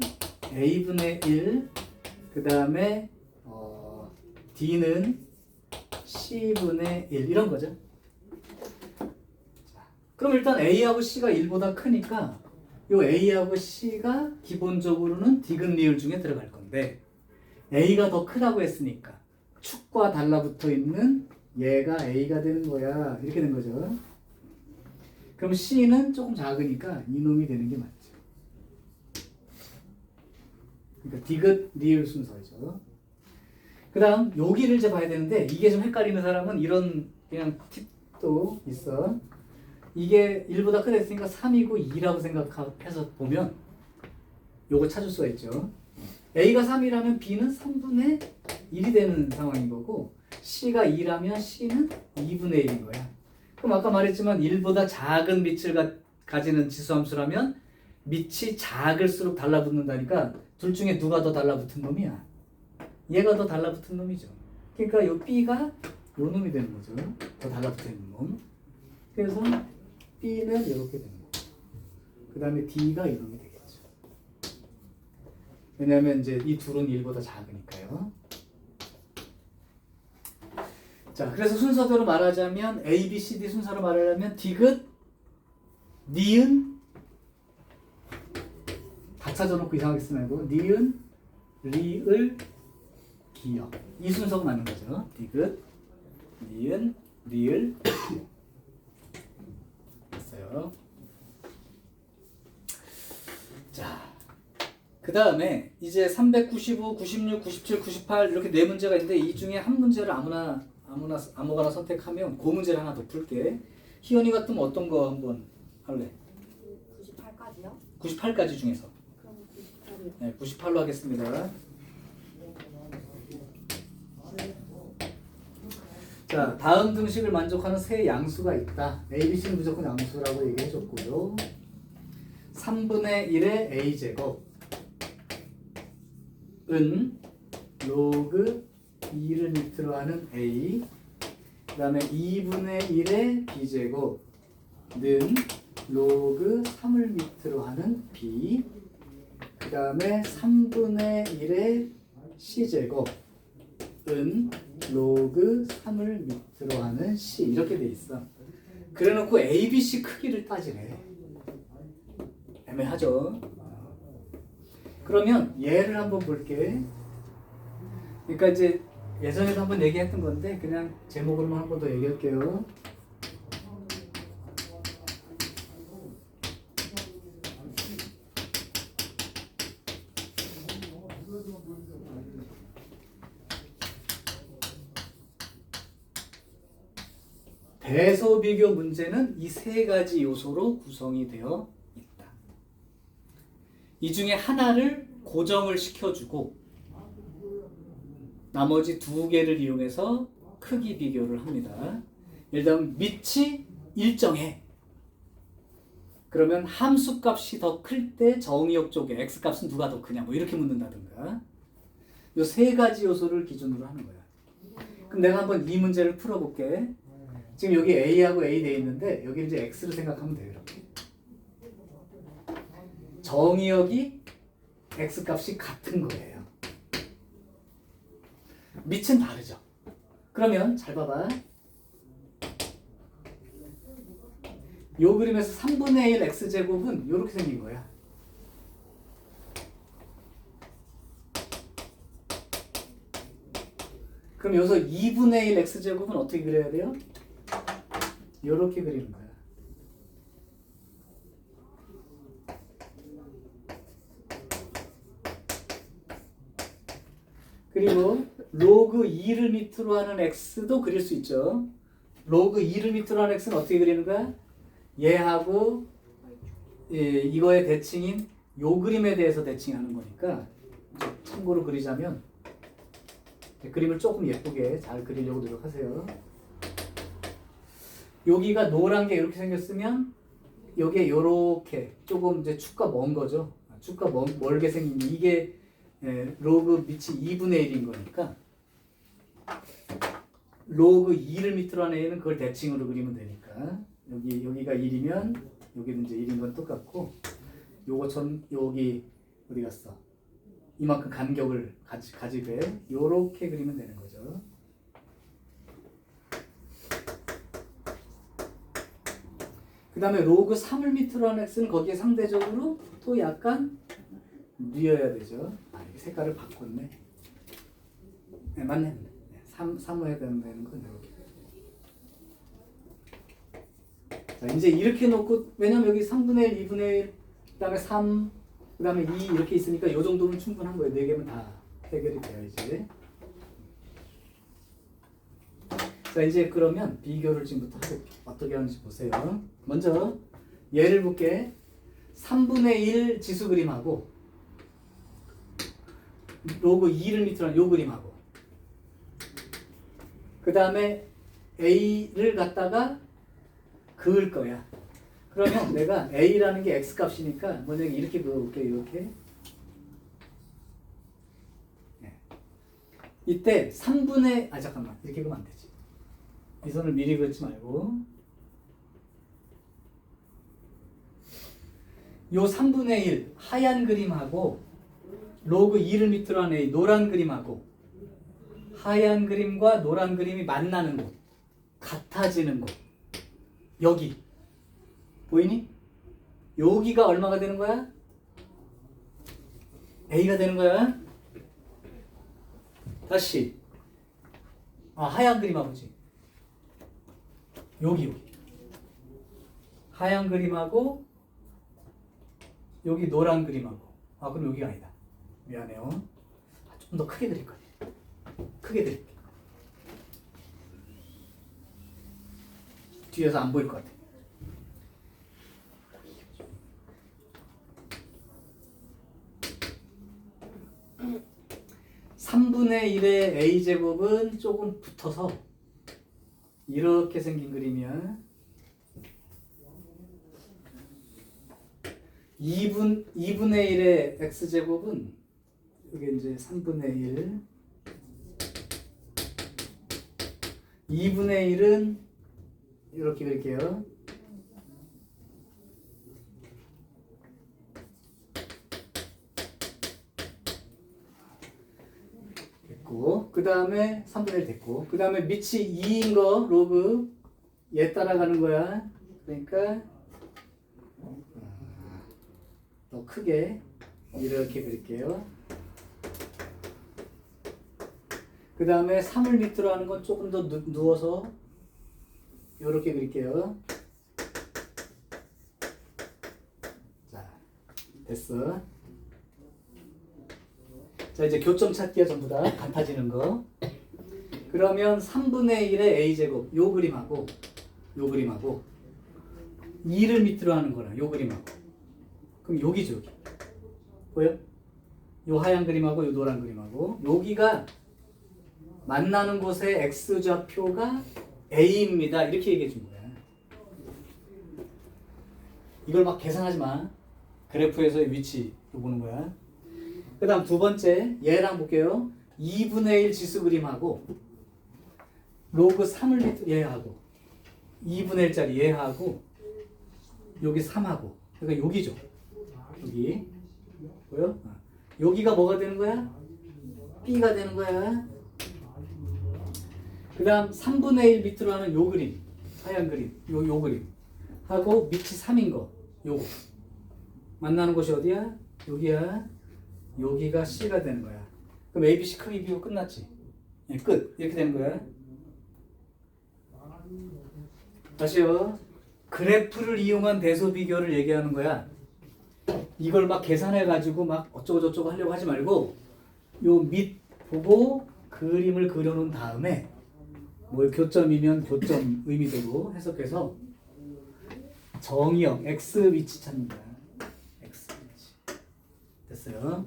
A분의 1, 그 다음에 D는 C분의 1 이런 거죠. 그럼 일단 A하고 C가 1보다 크니까 요 A하고 C가 기본적으로는 디귿 리을 중에 들어갈 건데 A가 더 크다고 했으니까 축과 달라붙어 있는 얘가 A가 되는 거야. 이렇게 된 거죠. 그럼 C는 조금 작으니까 이놈이 되는 게 맞죠. 그러니까 디귿 리을 순서죠. 그 다음 여기를 이제 봐야 되는데 이게 좀 헷갈리는 사람은 이런 그냥 팁도 있어. 이게 1보다 크다 했으니까 3이고 2라고 생각해서 보면 요거 찾을 수가 있죠. A가 3이라면 B는 3분의 1이 되는 상황인 거고 C가 2라면 C는 2분의 1인 거야. 그럼 아까 말했지만 1보다 작은 밑을 가지는 지수함수라면 밑이 작을수록 달라붙는다니까 둘 중에 누가 더 달라붙은 놈이야? 얘가 더 달라붙은 놈이죠. 그러니까 요 B가 요 놈이 되는 거죠. 더 달라붙어 있는 놈. 그래서 B는 이렇게 되는 거고 그 다음에 D가 이놈이 되겠죠. 왜냐하면 이제 이 둘은 1보다 작으니까요. 자, 그래서 순서대로 말하자면 A, B, C, D 순서로 말하려면 디귿, 니은 다 찾아놓고 이상하게 쓰면 안 되고 니은, 리을, 기역. 이 순서가 맞는 거죠. 디귿, 니은, 리을, 기역. 됐어요. 자, 그 다음에 이제 395, 96, 97, 98 이렇게 네 문제가 있는데 이 중에 한 문제를 아무거나 선택하면 그 문제를 하나 더 풀게. 희연이 같으면 어떤 거 한번 할래? 98까지요? 98까지 중에서. 그럼 98이요. 네, 98로 하겠습니다. 자, 다음 등식을 만족하는 세 양수가 있다. ABC는 무조건 양수라고 얘기해줬고요. 3분의 1의 A제곱 은 로그 2를 밑으로 하는 A, 그 다음에 2분의 1의 B제곱 는 로그 3을 밑으로 하는 B, 그 다음에 3분의 1의 C제곱 은 로그 3을 밑으로 하는 C, 이렇게 돼 있어. 그래 놓고 ABC 크기를 따지래. 애매하죠. 그러면 얘를 한번 볼게. 그러니까 이제 예전에도 한번 얘기했던 건데 그냥 제목으로만 한 번 더 얘기할게요. 배소 비교 문제는 이 세 가지 요소로 구성이 되어 있다. 이 중에 하나를 고정을 시켜주고 나머지 두 개를 이용해서 크기 비교를 합니다. 예를 들면 밑이 일정해. 그러면 함수 값이 더 클 때 정의역 쪽에 x 값은 누가 더 크냐 뭐 이렇게 묻는다든가. 이 세 가지 요소를 기준으로 하는 거야. 그럼 내가 한번 이 문제를 풀어볼게. 지금 여기 A하고 A 돼 있는데 여기 이제 X를 생각하면 돼요. 이렇게. 정의역이 X 값이 같은 거예요. 밑은 다르죠. 그러면 잘 봐봐. 요 그림에서 3분의 1 X제곱은 이렇게 생긴 거야. 그럼 여기서 2분의 1 X제곱은 어떻게 그려야 돼요? 이렇게 그리는 거야. 그리고 로그 2를 밑으로 하는 x도 그릴 수 있죠. 로그 2를 밑으로 하는 x는 어떻게 그리는 거야? 얘하고 이거의 대칭인 요 그림에 대해서 대칭하는 거니까 참고로 그리자면 그림을 조금 예쁘게 잘 그리려고 노력하세요. 여기가 노란 게 이렇게 생겼으면 여기에 요렇게 조금 이제 축과 먼 거죠. 축과 멀게 생긴 이게 로그 밑이 2분의 1인 거니까 로그 2를 밑으로 하는 애는 그걸 대칭으로 그리면 되니까 여기가 1이면 여기는 이제 1인 건 똑같고 요거처럼 여기 어디 갔어? 이만큼 간격을 가지게 요렇게 그리면 되는 거죠. 그 다음에 로그 3을 밑으로 하는 x는 거기에 상대적으로 또 약간 뉘어야 되죠. 이게 색깔을 바꿨네. 네, 맞네. 3을 해야 되는 건 이렇게. 자, 이제 이렇게 놓고, 왜냐면 여기 3분의 1, 2분의 1, 그 다음에 3, 그 다음에 2 이렇게 있으니까 이 정도면 충분한 거예요. 4개면 다 해결이 돼야지. 자, 이제 그러면 비교를 지금부터 해볼게요. 어떻게 하는지 보세요. 먼저 예를 볼게. 3분의 1 지수 그림하고 로그 2를 밑으로 한 요 그림하고 그 다음에 A를 갖다가 그을 거야. 그러면 내가 A라는 게 X 값이니까 먼저 이렇게 그어볼게. 이렇게. 이때 3분의 잠깐만 이렇게 그으면 안 되지. 이 선을 미리 그렇지 말고 요 3분의 1 하얀 그림하고 로그 2를 밑으로 한 A 노란 그림하고 하얀 그림과 노란 그림이 만나는 곳 같아지는 곳 여기 보이니? 여기가 얼마가 되는 거야? A가 되는 거야. 다시 하얀 그림 아버지 여기 하얀 그림하고 여기 노란 그림하고 그럼 여기가 아니다. 미안해요. 좀 더 크게 드릴 거예요. 크게 드릴게요. 뒤에서 안 보일 것 같아. (3분의 1의 a제곱은) 조금 붙어서 이렇게 생긴 그림이야. 2분의 1의 x제곱은 이게 이제 3분의 1 2분의 1은 이렇게 그릴게요. 됐고 그 다음에 3분의 1 됐고 그 다음에 밑이 2인 거 로그 얘 따라가는 거야. 그러니까 더 크게 이렇게 그릴게요. 그 다음에 3을 밑으로 하는 건 조금 더 누워서 이렇게 그릴게요. 자, 됐어. 자, 이제 교점 찾기야 전부 다 같아지는 거. 그러면 3분의 1의 a제곱 요 그림하고 2를 밑으로 하는 거랑 요 그림하고 그럼 여기죠 여기. 보여? 요 하얀 그림하고 요 노란 그림하고 여기가 만나는 곳의 x좌표가 a입니다. 이렇게 얘기해 준 거야. 이걸 막 계산하지 마. 그래프에서의 위치 보는 거야. 그 다음 두 번째 얘랑 볼게요. 2분의 1 지수 그림하고 로그 3을 얘하고 2분의 1짜리 얘하고 여기 3하고 그러니까 여기죠. 여기 보여? 여기가 뭐가 되는 거야? B가 되는 거야. 그 다음 3분의 1 밑으로 하는 요 그림 하얀 그림 요 그림 하고 밑이 3인 거 요거 만나는 곳이 어디야? 여기야. 여기가 C가 되는 거야. 그럼 ABC 크기 비교 끝났지? 예, 끝. 이렇게 되는 거야. 다시요. 그래프를 이용한 대소 비교를 얘기하는 거야. 이걸 막 계산해 가지고 막 어쩌고 저쩌고 하려고 하지 말고 요 밑 보고 그림을 그려놓은 다음에 뭐 교점이면 교점 의미대로 해석해서 정의역 x 위치 찾는 거야. x 위치. 됐어요.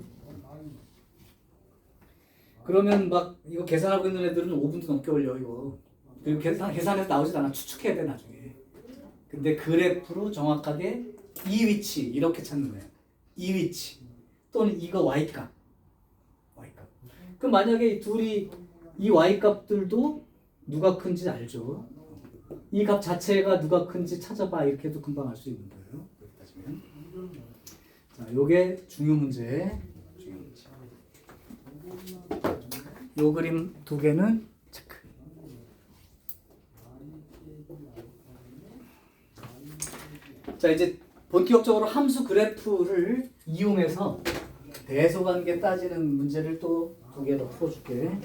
그러면 막 이거 계산하고 있는 애들은 5분도 넘게 걸려 이거. 그리고 계산해서 나오지도 않아. 추측해야 돼 나중에. 근데 그래프로 정확하게 이 위치 이렇게 찾는 거야. 이 위치 또는 이거 y값. 그럼 만약에 이 둘이 이 y값들도 누가 큰지 알죠. 이 값 자체가 누가 큰지 찾아봐. 이렇게 해도 금방 알 수 있는 거예요. 여기 따지면. 자, 요게 중요 문제. 요 그림 두 개는 체크. 자, 이제 본격적으로 함수 그래프를 이용해서 대소관계 따지는 문제를 또 두 개 더 풀어줄게.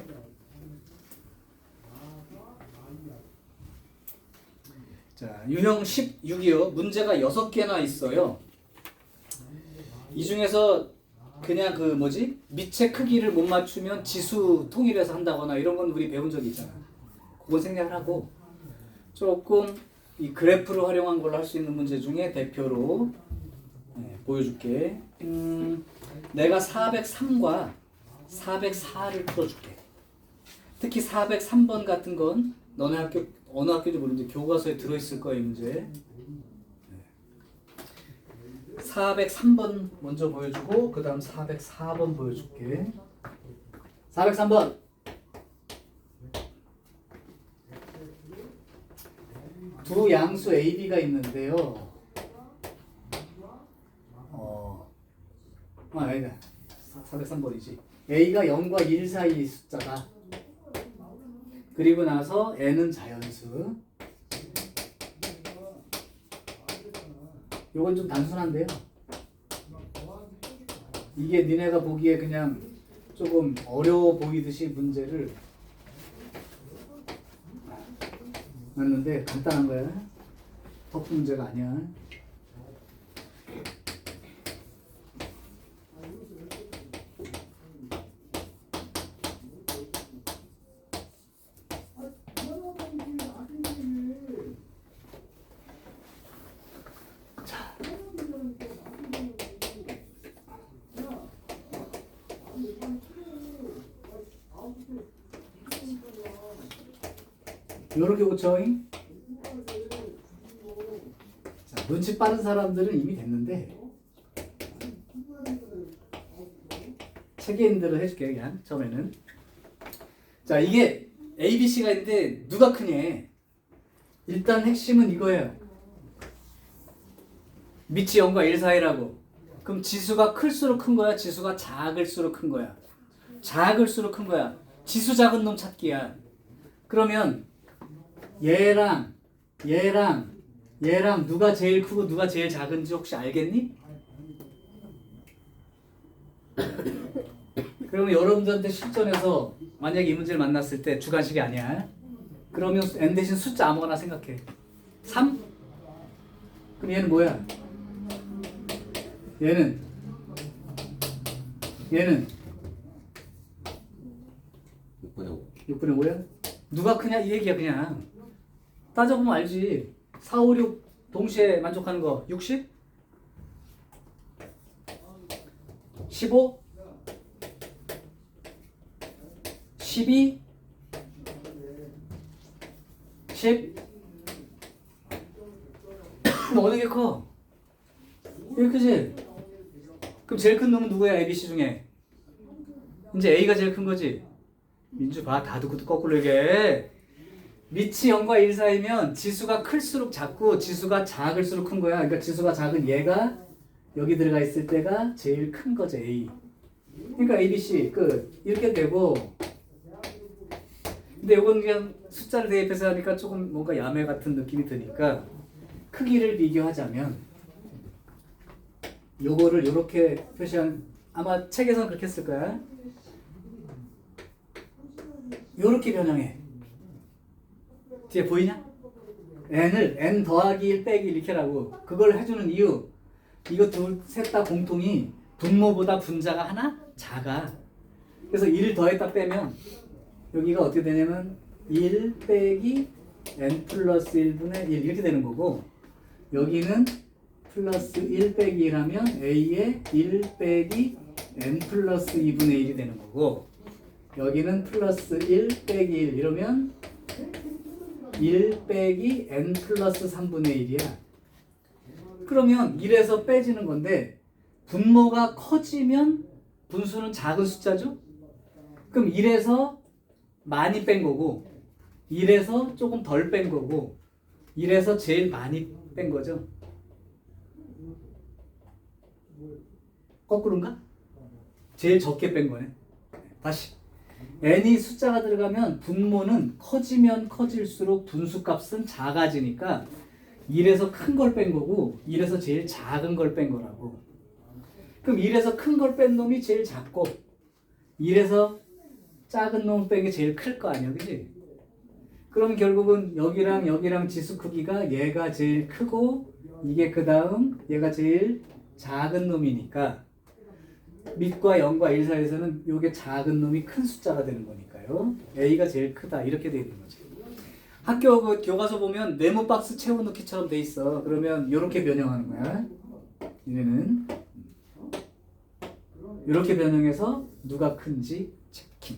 자, 유형 16이요. 문제가 6개나 있어요. 이 중에서 그냥 그 뭐지? 밑의 크기를 못 맞추면 지수 통일해서 한다거나 이런 건 우리 배운 적이 있잖아. 그건 생략을 하고 조금 이 그래프를 활용한 걸로 할 수 있는 문제 중에 대표로 보여줄게. 내가 403과 404를 풀어줄게. 특히 403번 같은 건 너네 학교 어느 학교인지 모르는데 교과서에 들어있을 거야 이 문제. 403번 먼저 보여주고 그 다음 404번 보여줄게. 403번 두 양수 AB가 있는데요. 아니다. 403번이지. A가 0과 1 사이 숫자다. 그리고 나서 N은 자연수. 요건 좀 단순한데요. 이게 니네가 보기에 그냥 조금 어려워 보이듯이 문제를 놨는데 간단한 거야. 터프 문제가 아니야. 요렇게 고쳐잉. 자, 눈치 빠른 사람들은 이미 됐는데 체계인들을 해줄게 그냥 처음에는. 자, 이게 A, B, C가 있는데 누가 크냐. 일단 핵심은 이거예요. 밑이 0과 1 사이라고. 그럼 지수가 클수록 큰 거야? 지수가 작을수록 큰 거야? 작을수록 큰 거야. 지수 작은 놈 찾기야. 그러면 얘랑 누가 제일 크고 누가 제일 작은지 혹시 알겠니? 그러면 여러분들한테 실전에서 만약에 이 문제를 만났을 때 주관식이 아니야. 그러면 n 대신 숫자 아무거나 생각해. 3? 그럼 얘는 뭐야? 얘는 6분의 5. 6분의 5야? 누가 크냐 이 얘기야 그냥. 따져보면 알지. 4, 5, 6 동시에 만족하는 거 60? 15? 12? 10? 그럼 어느 게 커? 이게 크지? 그럼 제일 큰 놈은 누구야 A, B, C 중에? 이제 A가 제일 큰 거지? 민주 봐, 다 듣고 거꾸로 얘기해. 밑이 0과 1 사이면 지수가 클수록 작고 지수가 작을수록 큰 거야. 그러니까 지수가 작은 얘가 여기 들어가 있을 때가 제일 큰 거지 A. 그러니까 A, B, C 끝. 이렇게 되고. 근데 이건 그냥 숫자를 대입해서 하니까 조금 뭔가 야매 같은 느낌이 드니까 크기를 비교하자면 요거를 이렇게 표시한, 아마 책에서는 그렇게 했을 거야. 요렇게 변형해. 뒤에 보이냐? n을 n 더하기 1 빼기 1 이렇게 하라고. 그걸 해주는 이유, 이거 둘 셋 다 공통이 분모보다 분자가 하나 작아. 그래서 1을 더했다 빼면 여기가 어떻게 되냐면 1 빼기 n 플러스 1분의 1 이렇게 되는 거고, 여기는 플러스 1 빼기 1 하면 a의 1 빼기 n 플러스 2분의 1이 되는 거고, 여기는 플러스 1 빼기 1 이러면 1 빼기 n 플러스 3분의 1이야. 그러면 1에서 빼지는 건데 분모가 커지면 분수는 작은 숫자죠? 그럼 1에서 많이 뺀 거고 1에서 조금 덜 뺀 거고 1에서 제일 많이 뺀 거죠. 거꾸로인가? 제일 적게 뺀 거네. 다시. n이 숫자가 들어가면 분모는 커지면 커질수록 분수값은 작아지니까 1에서 큰 걸 뺀 거고 1에서 제일 작은 걸 뺀 거라고. 그럼 1에서 큰 걸 뺀 놈이 제일 작고 1에서 작은 놈 뺀 게 제일 클 거 아니야, 그지? 그럼 결국은 여기랑 지수 크기가 얘가 제일 크고 이게 그 다음 얘가 제일 작은 놈이니까 밑과 0과 1 사이에서는 요게 작은 놈이 큰 숫자가 되는 거니까요. A가 제일 크다 이렇게 돼 있는 거지. 학교 그 교과서 보면 네모 박스 채워넣기처럼 돼 있어. 그러면 요렇게 변형하는 거야. 얘는 요렇게 변형해서 누가 큰지 체킹.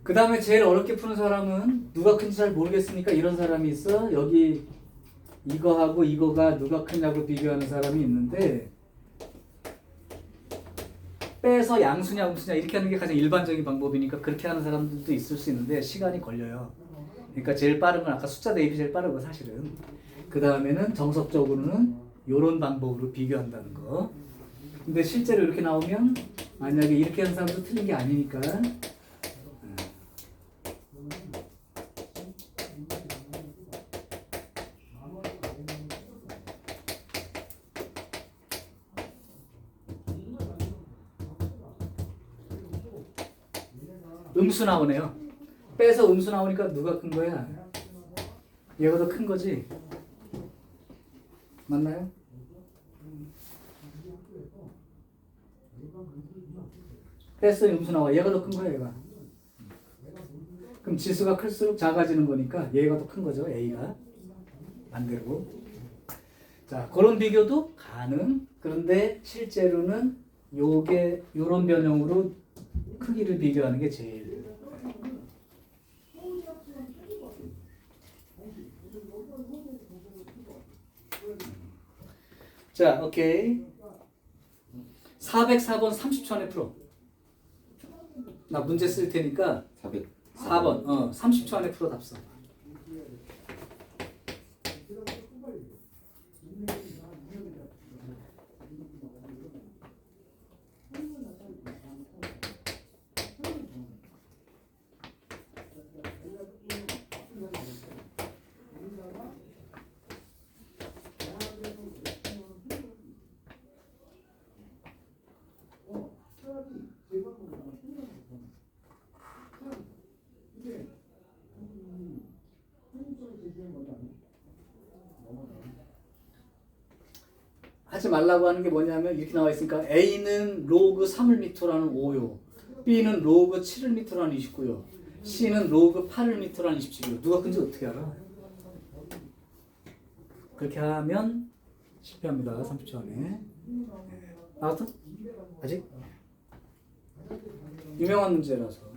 그 다음에 제일 어렵게 푸는 사람은 누가 큰지 잘 모르겠으니까 이런 사람이 있어. 여기 이거하고 이거가 누가 크냐고 비교하는 사람이 있는데, 빼서 양수냐 음수냐 이렇게 하는 게 가장 일반적인 방법이니까 그렇게 하는 사람들도 있을 수 있는데 시간이 걸려요. 그러니까 제일 빠른 건 아까 숫자 대입이 제일 빠르고 사실은. 그 다음에는 정석적으로는 이런 방법으로 비교한다는 거. 근데 실제로 이렇게 나오면 만약에 이렇게 하는 사람도 틀린 게 아니니까. 음수 나오네요. 빼서 음수 나오니까 누가 큰 거야? 얘가 더 큰 거지? 맞나요? 뺐더니 음수 나와. 얘가 더 큰 거야, 얘가. 그럼 지수가 클수록 작아지는 거니까 얘가 더 큰 거죠, A가. 반대로. 자, 그런 비교도 가능. 그런데 실제로는 요게 요런 변형으로 크기를 비교하는 게 제일. 자, 오케이. 404번 30초 안에 풀어. 나 문제 쓸 테니까 4번 30초 안에 풀어 답서. 하지 말라고 하는 게 뭐냐면 이렇게 나와 있으니까 A는 로그 3을 미터라는 5요. B는 로그 7을 미터라는 29요. C는 로그 8을 미터라는 27요. 누가 큰지 어떻게 알아? 그렇게 하면 실패합니다. 30초 안에. 나왔어? 아직? 유명한 문제라서.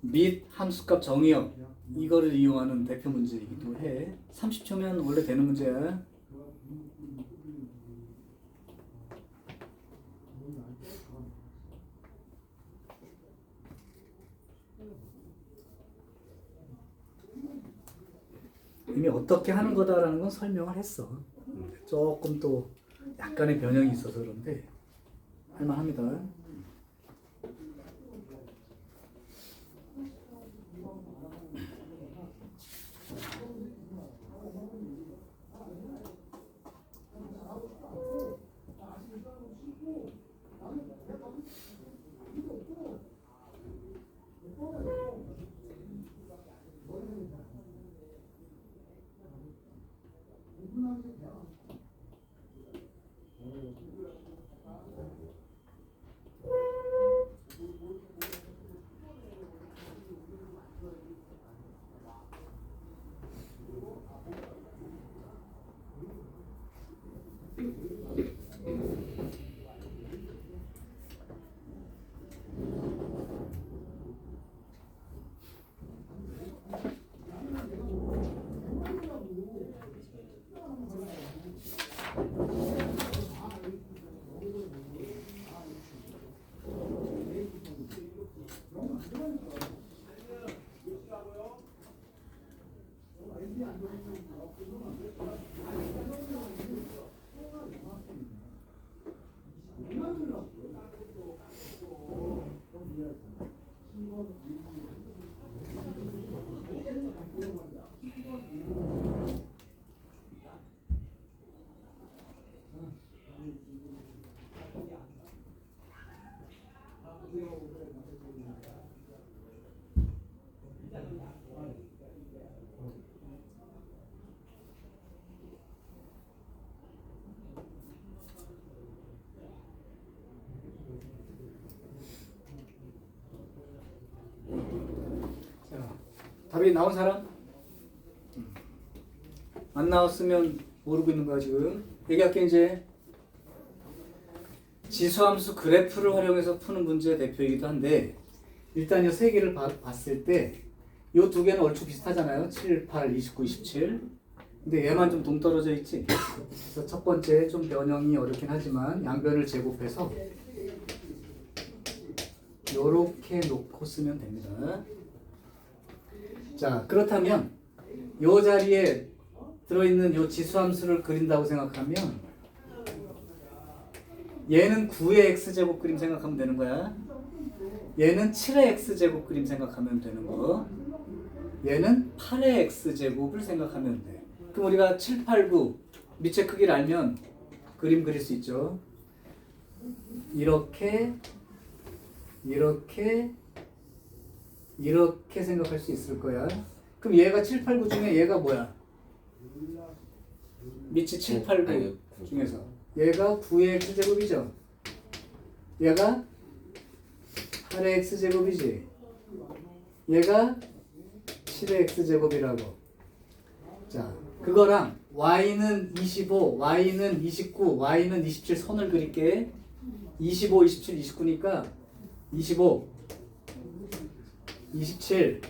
및 함수값 정의역 이거를 이용하는 대표 문제이기도 해. 30초면 원래 되는 문제야. 이미 어떻게 하는 거다라는 건 설명을 했어. 조금 또 약간의 변형이 있어서 그런데 할만합니다. 답이 나온 사람? 안 나왔으면 모르고 있는 거야 지금. 얘기할게 이제. 지수함수 그래프를 활용해서 푸는 문제의 대표이기도 한데 일단 이 세 개를 봤을 때 이 두 개는 얼추 비슷하잖아요. 7, 8, 29, 27. 근데 얘만 좀 동떨어져 있지. 그래서 첫 번째 좀 변형이 어렵긴 하지만 양변을 제곱해서 요렇게 놓고 쓰면 됩니다. 자, 그렇다면 요 자리에 들어있는 요 지수함수를 그린다고 생각하면 얘는 9의 x제곱 그림 생각하면 되는 거야. 얘는 7의 x제곱 그림 생각하면 되는 거. 얘는 8의 x제곱을 생각하면 돼. 그럼 우리가 7, 8, 9 밑의 크기를 알면 그림 그릴 수 있죠. 이렇게 이렇게 생각할 수 있을 거야. 그럼 얘가 7, 8, 9 중에 얘가 뭐야? 밑이 7, 8, 9 중에서 얘가 9의 x제곱이죠. 얘가 8의 x제곱이지. 얘가 7의 x제곱이라고. 자, 그거랑 y는 25, y는 29, y는 27 선을 그릴게. 25, 27, 29니까 25, 27,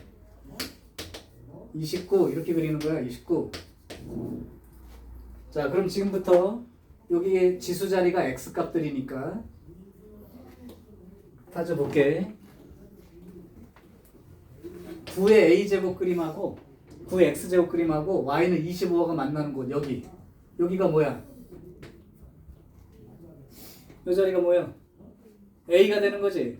29 이렇게 그리는 거야. 29. 자, 그럼 지금부터 여기에 지수 자리가 x 값들이니까 따져볼게. 9의 a제곱 그림하고 9의 x제곱 그림하고 y는 25가 만나는 곳 여기가 뭐야? 이 자리가 뭐야? a가 되는 거지.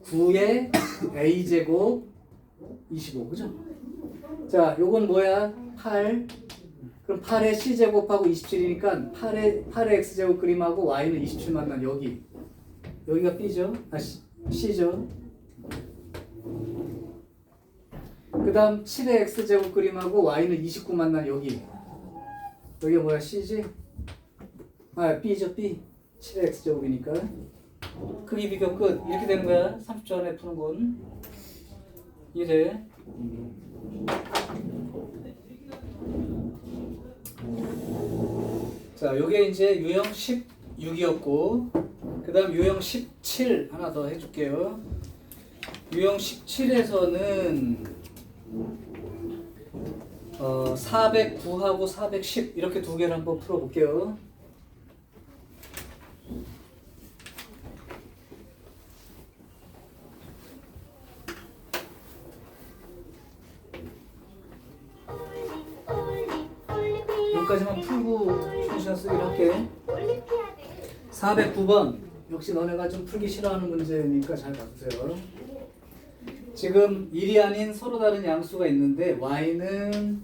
9의 a제곱 25 그죠? 자, 요건 뭐야? 8. 그럼 8의 c제곱하고 27이니까 8의 x제곱 그림하고 y는 27 만난 여기가 b죠? c죠? 그 다음 7의 x제곱 그림하고 y는 29 만난 여기가 뭐야? c지? b죠? b. 7의 x제곱이니까 크기 비교 끝. 이렇게 되는 거야. 30초 안에 푸는 건 이래. 자, 요게 이제 유형 16이었고 그 다음 유형 17 하나 더 해줄게요. 유형 17에서는 409하고 410 이렇게 두 개를 한번 풀어볼게요. 여기까지만 풀고 펜션 쓰기를 할게. 409번 역시 너네가 좀 풀기 싫어하는 문제니까 잘 봐주세요. 지금 일이 아닌 서로 다른 양수가 있는데 y는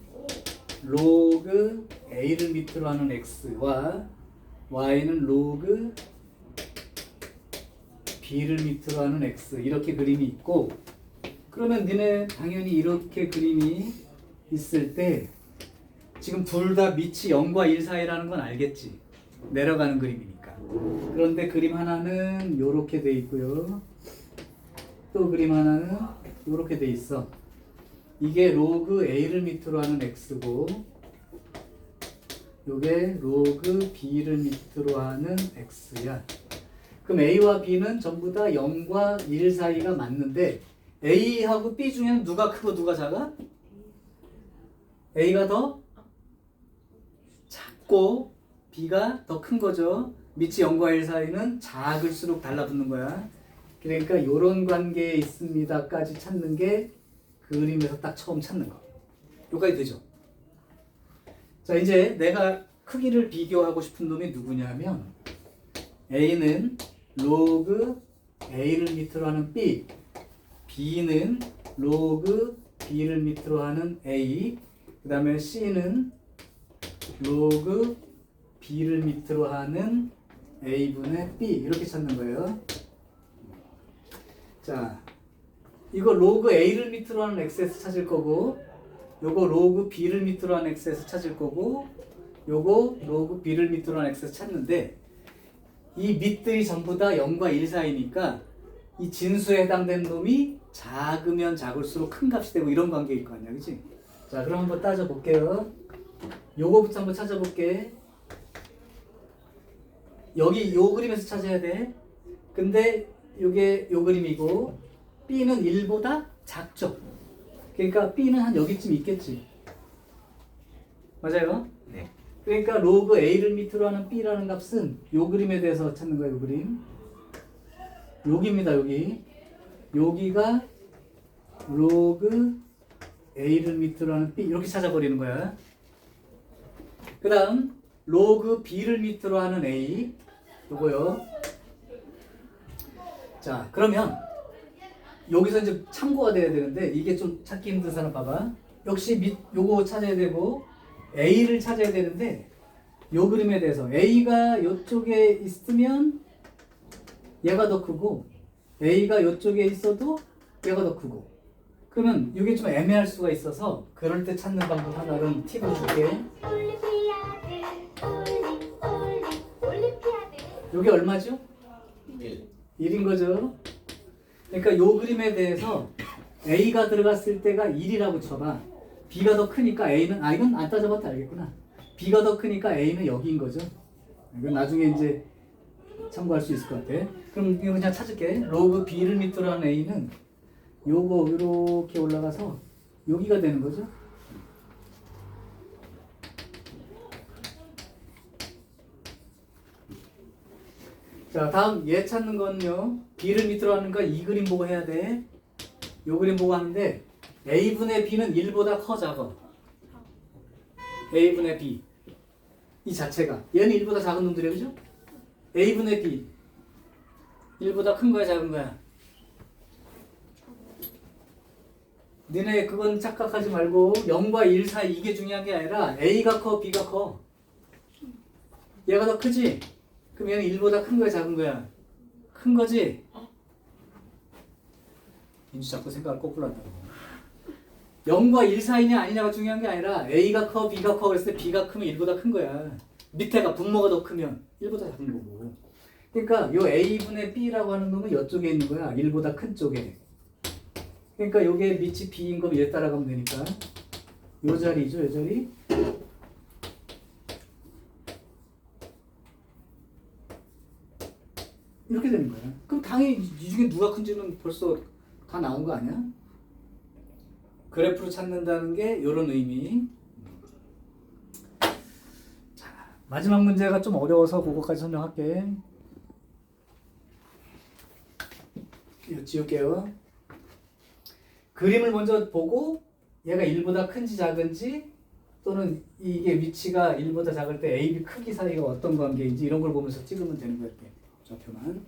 로그 a를 밑으로 하는 x와 y는 로그 b를 밑으로 하는 x 이렇게 그림이 있고 그러면 니네 당연히 이렇게 그림이 있을 때 지금 둘 다 밑이 0과 1 사이라는 건 알겠지? 내려가는 그림이니까. 그런데 그림 하나는 이렇게 돼 있고요. 또 그림 하나는 이렇게 돼 있어. 이게 로그 a를 밑으로 하는 x고 요게 로그 b를 밑으로 하는 x야. 그럼 a와 b는 전부 다 0과 1 사이가 맞는데 a하고 b 중에는 누가 크고 누가 작아? a가 더 작고 b가 더 큰 거죠. 밑이 0과 1 사이는 작을수록 달라붙는 거야. 그러니까 이런 관계에 있습니다까지 찾는 게 그림에서 딱 처음 찾는 거. 요까지 되죠. 자, 이제 내가 크기를 비교하고 싶은 놈이 누구냐면 a는 로그 a를 밑으로 하는 b, b는 로그 b를 밑으로 하는 a, 그 다음에 c는 로그 b를 밑으로 하는 a분의 b 이렇게 찾는 거예요. 자, 이거 로그 a를 밑으로 하는 x에서 찾을 거고 요거 로그 b를 밑으로 하는 x에서 찾을 거고 요거 로그 b를 밑으로 하는 x에서 찾는데 이 밑들이 전부 다 0과 1 사이니까 이 진수에 해당되는 놈이 작으면 작을수록 큰 값이 되고 이런 관계일 거 아니야, 그치? 자, 그럼 한번 따져볼게요. 요거부터 한번 찾아볼게. 여기 요 그림에서 찾아야 돼. 근데 요게 요 그림이고 B는 1보다 작죠. 그러니까 B는 한 여기쯤 있겠지. 맞아요? 네. 그러니까 로그 A를 밑으로 하는 B라는 값은 요 그림에 대해서 찾는 거예요. 요 그림. 여기입니다. 여기. 여기가 로그 A를 밑으로 하는 B 이렇게 찾아버리는 거야. 그 다음 로그 B를 밑으로 하는 A 요거요. 자, 그러면 여기서 이제 참고가 돼야 되는데 이게 좀 찾기 힘든 사람 봐봐. 역시 요거 찾아야 되고 A를 찾아야 되는데 요 그림에 대해서 A가 요쪽에 있으면 얘가 더 크고 A가 이쪽에 있어도 얘가 더 크고 그러면 이게 좀 애매할 수가 있어서 그럴 때 찾는 방법 하나는 팁을 줄게. 이게 얼마죠? 1. 1인 거죠. 그러니까 요 그림에 대해서 A가 들어갔을 때가 1이라고 쳐봐. B가 더 크니까 A는 이건 안 따져봐도 알겠구나. B가 더 크니까 A는 여기인 거죠. 이건 나중에 이제 참고할 수 있을 것 같아. 그럼 이거 그냥 찾을게. 로그 B를 밑으로 한 A는 요거 이렇게 올라가서 여기가 되는 거죠. 자, 다음 얘 찾는 건요. B를 밑으로 하는 거 이 그림 보고 해야 돼. 요 그림 보고 하는데 A분의 B는 1보다 커 작아. A분의 B 이 자체가 얘는 1보다 작은 놈들이야 그죠? A분의 B 1보다 큰 거야 작은 거야? 니네 그건 착각하지 말고 0과 1 사이 이게 중요한 게 아니라 A가 커 B가 커. 얘가 더 크지? 그럼 얘는 1보다 큰 거야 작은 거야? 큰 거지? 민주 자꾸 생각을 거꾸로 한다고. 0과 1 사이냐 아니냐가 중요한 게 아니라 A가 커 B가 커 그랬을 때 B가 크면 1보다 큰 거야. 밑에가 분모가 더 크면 1보다 작은 거고. 그러니까 요 A분의 B라고 하는 놈은 이쪽에 있는 거야. 1보다 큰 쪽에. 그러니까 요게 밑이 B인 거 얘 따라가면 되니까 요 자리죠, 요 자리. 이렇게 되는 거야. 그럼 당연히 이 중에 누가 큰지는 벌써 다 나온 거 아니야? 그래프로 찾는다는 게 요런 의미. 자, 마지막 문제가 좀 어려워서 그거까지 설명할게. 이거 지울게요. 그림을 먼저 보고 얘가 1보다 큰지 작은지 또는 이게 위치가 1보다 작을 때 A, B 크기 사이가 어떤 관계인지 이런 걸 보면서 찍으면 되는 거야. 이렇게 좌표만.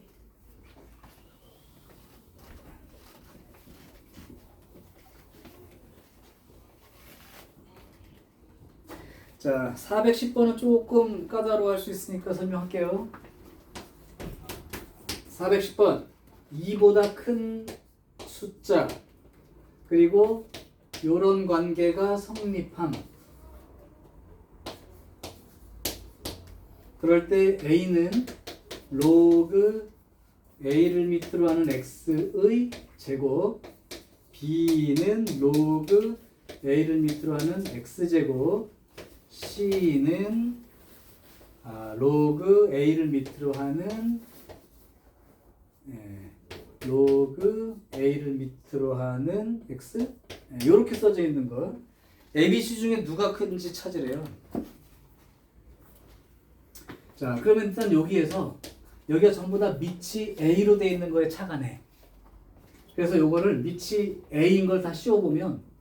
자, 410번은 조금 까다로워할 수 있으니까 설명할게요. 410번 2보다 큰 숫자 그리고 요런 관계가 성립함. 그럴 때 A는 로그 A를 밑으로 하는 X의 제곱 B는 로그 A를 밑으로 하는 X제곱 C는 로그 A를 밑으로 하는 로그 A를 밑으로 하는 X 이렇게 써져 있는 거. ABC 중에 누가 큰지 찾으래요. 자, 그러면 일단 여기에서 여기가 전부 다 밑이 A로 돼 있는 거에 착안해. 그래서 요거를 밑이 A인 걸 다 씌워보면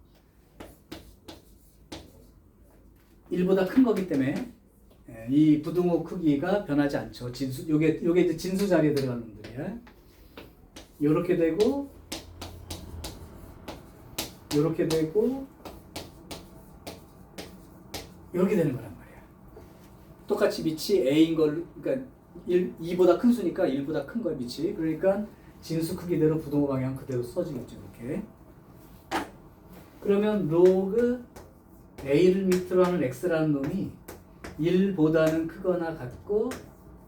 1보다 큰 거기 때문에 이 부등호 크기가 변하지 않죠. 진수 요게 이제 진수 자리에 들어가는 놈들이야. 요렇게 되고 요렇게 되고 요렇게 되는 거란 말이야. 똑같이 밑이 A인 걸 그러니까 2보다 큰 수니까 1보다 큰 거야 밑이. 그러니까 진수 크기대로 부등호 방향 그대로 써지겠죠. 이렇게. 그러면 로그 A를 밑으로 하는 X라는 놈이 1보다는 크거나 같고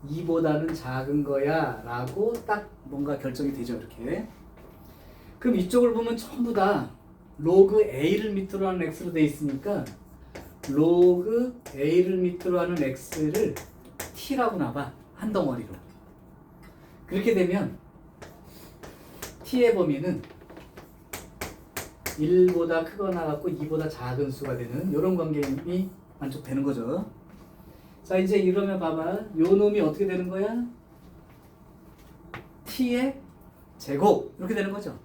2보다는 작은 거야 라고 딱 뭔가 결정이 되죠. 이렇게. 그럼 이쪽을 보면 전부 다 로그 A를 밑으로 하는 X로 돼 있으니까 로그 A를 밑으로 하는 X를 T라고 놔봐. 한 덩어리로. 그렇게 되면 T의 범위는 1보다 크거나 같고 2보다 작은 수가 되는 이런 관계이 만족되는 거죠. 자, 이제 이러면 봐봐. 요 놈이 어떻게 되는 거야? T의 제곱 이렇게 되는 거죠.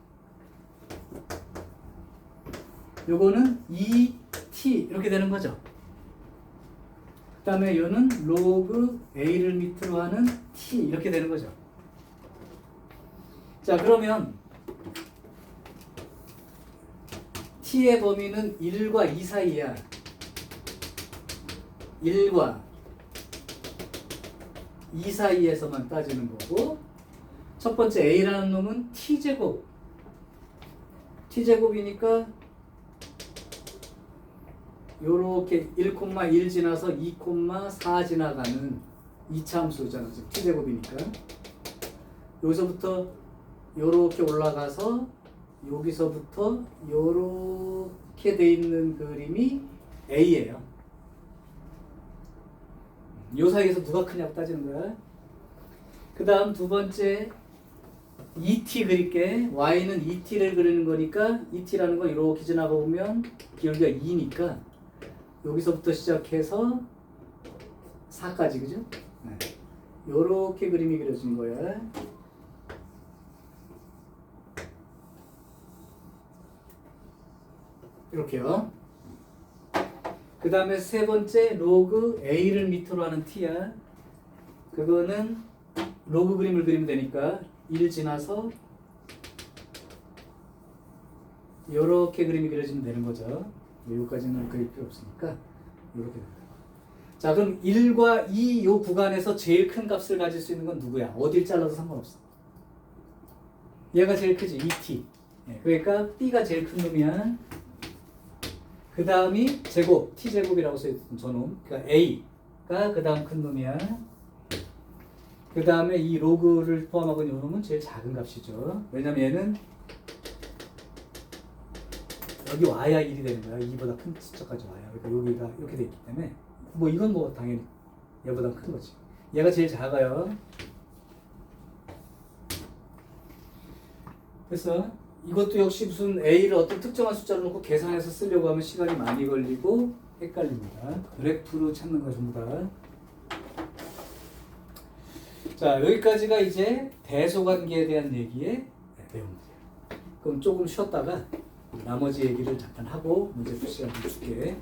요거는 2T 이렇게 되는 거죠. 그 다음에 요는 로그 A를 밑으로 하는 T 이렇게 되는 거죠. 자, 그러면 T의 범위는 1과 2 사이야. 1과 2 사이에서만 따지는 거고 첫 번째 A라는 놈은 T제곱. T제곱이니까 요렇게 1,1 지나서 2,4 지나가는 2차 함수잖아. 지금 T제곱이니까. 여기서부터 요렇게 올라가서 여기서부터 요렇게 돼 있는 그림이 A예요. 요 사이에서 누가 크냐고 따지는 거야. 그 다음 두 번째 ET 그릴게. Y는 ET를 그리는 거니까 ET라는 건 이렇게 지나가 보면 기울기가 2니까 여기서부터 시작해서 4까지 그죠? 네. 요렇게 그림이 그려진 거야. 이렇게요. 그 다음에 세 번째 로그 A를 밑으로 하는 T야. 그거는 로그 그림을 그리면 되니까 1 지나서 이렇게 그림이 그려지면 되는 거죠. 여기까지는 그릴 필요 없으니까 이렇게 됩니다. 자, 그럼 1과 2 요 구간에서 제일 큰 값을 가질 수 있는 건 누구야? 어딜 잘라도 상관없어. 얘가 제일 크지, 2t. 그러니까 b가 제일 큰 놈이야. 그 다음이 제곱, t제곱이라고 써있던 저놈. 그러니까 a가 그 다음 큰 놈이야. 그 다음에 이 로그를 포함하고 있는 놈은 제일 작은 값이죠. 왜냐면 얘는 여기 와야 1이 되는 거야. 2보다 큰 숫자까지 와야. 그러니까 여기가 이렇게 돼 있기 때문에 뭐 이건 뭐 당연히 얘보다 큰 거지. 얘가 제일 작아요. 그래서 이것도 역시 무슨 A를 어떤 특정한 숫자로 놓고 계산해서 쓰려고 하면 시간이 많이 걸리고 헷갈립니다. 그래프로 찾는 거 전부 다. 자, 여기까지가 이제 대소관계에 대한 얘기의 내용이에요. 그럼 조금 쉬었다가 나머지 얘기를 잠깐 하고 문제 푸시를 좀 줄게.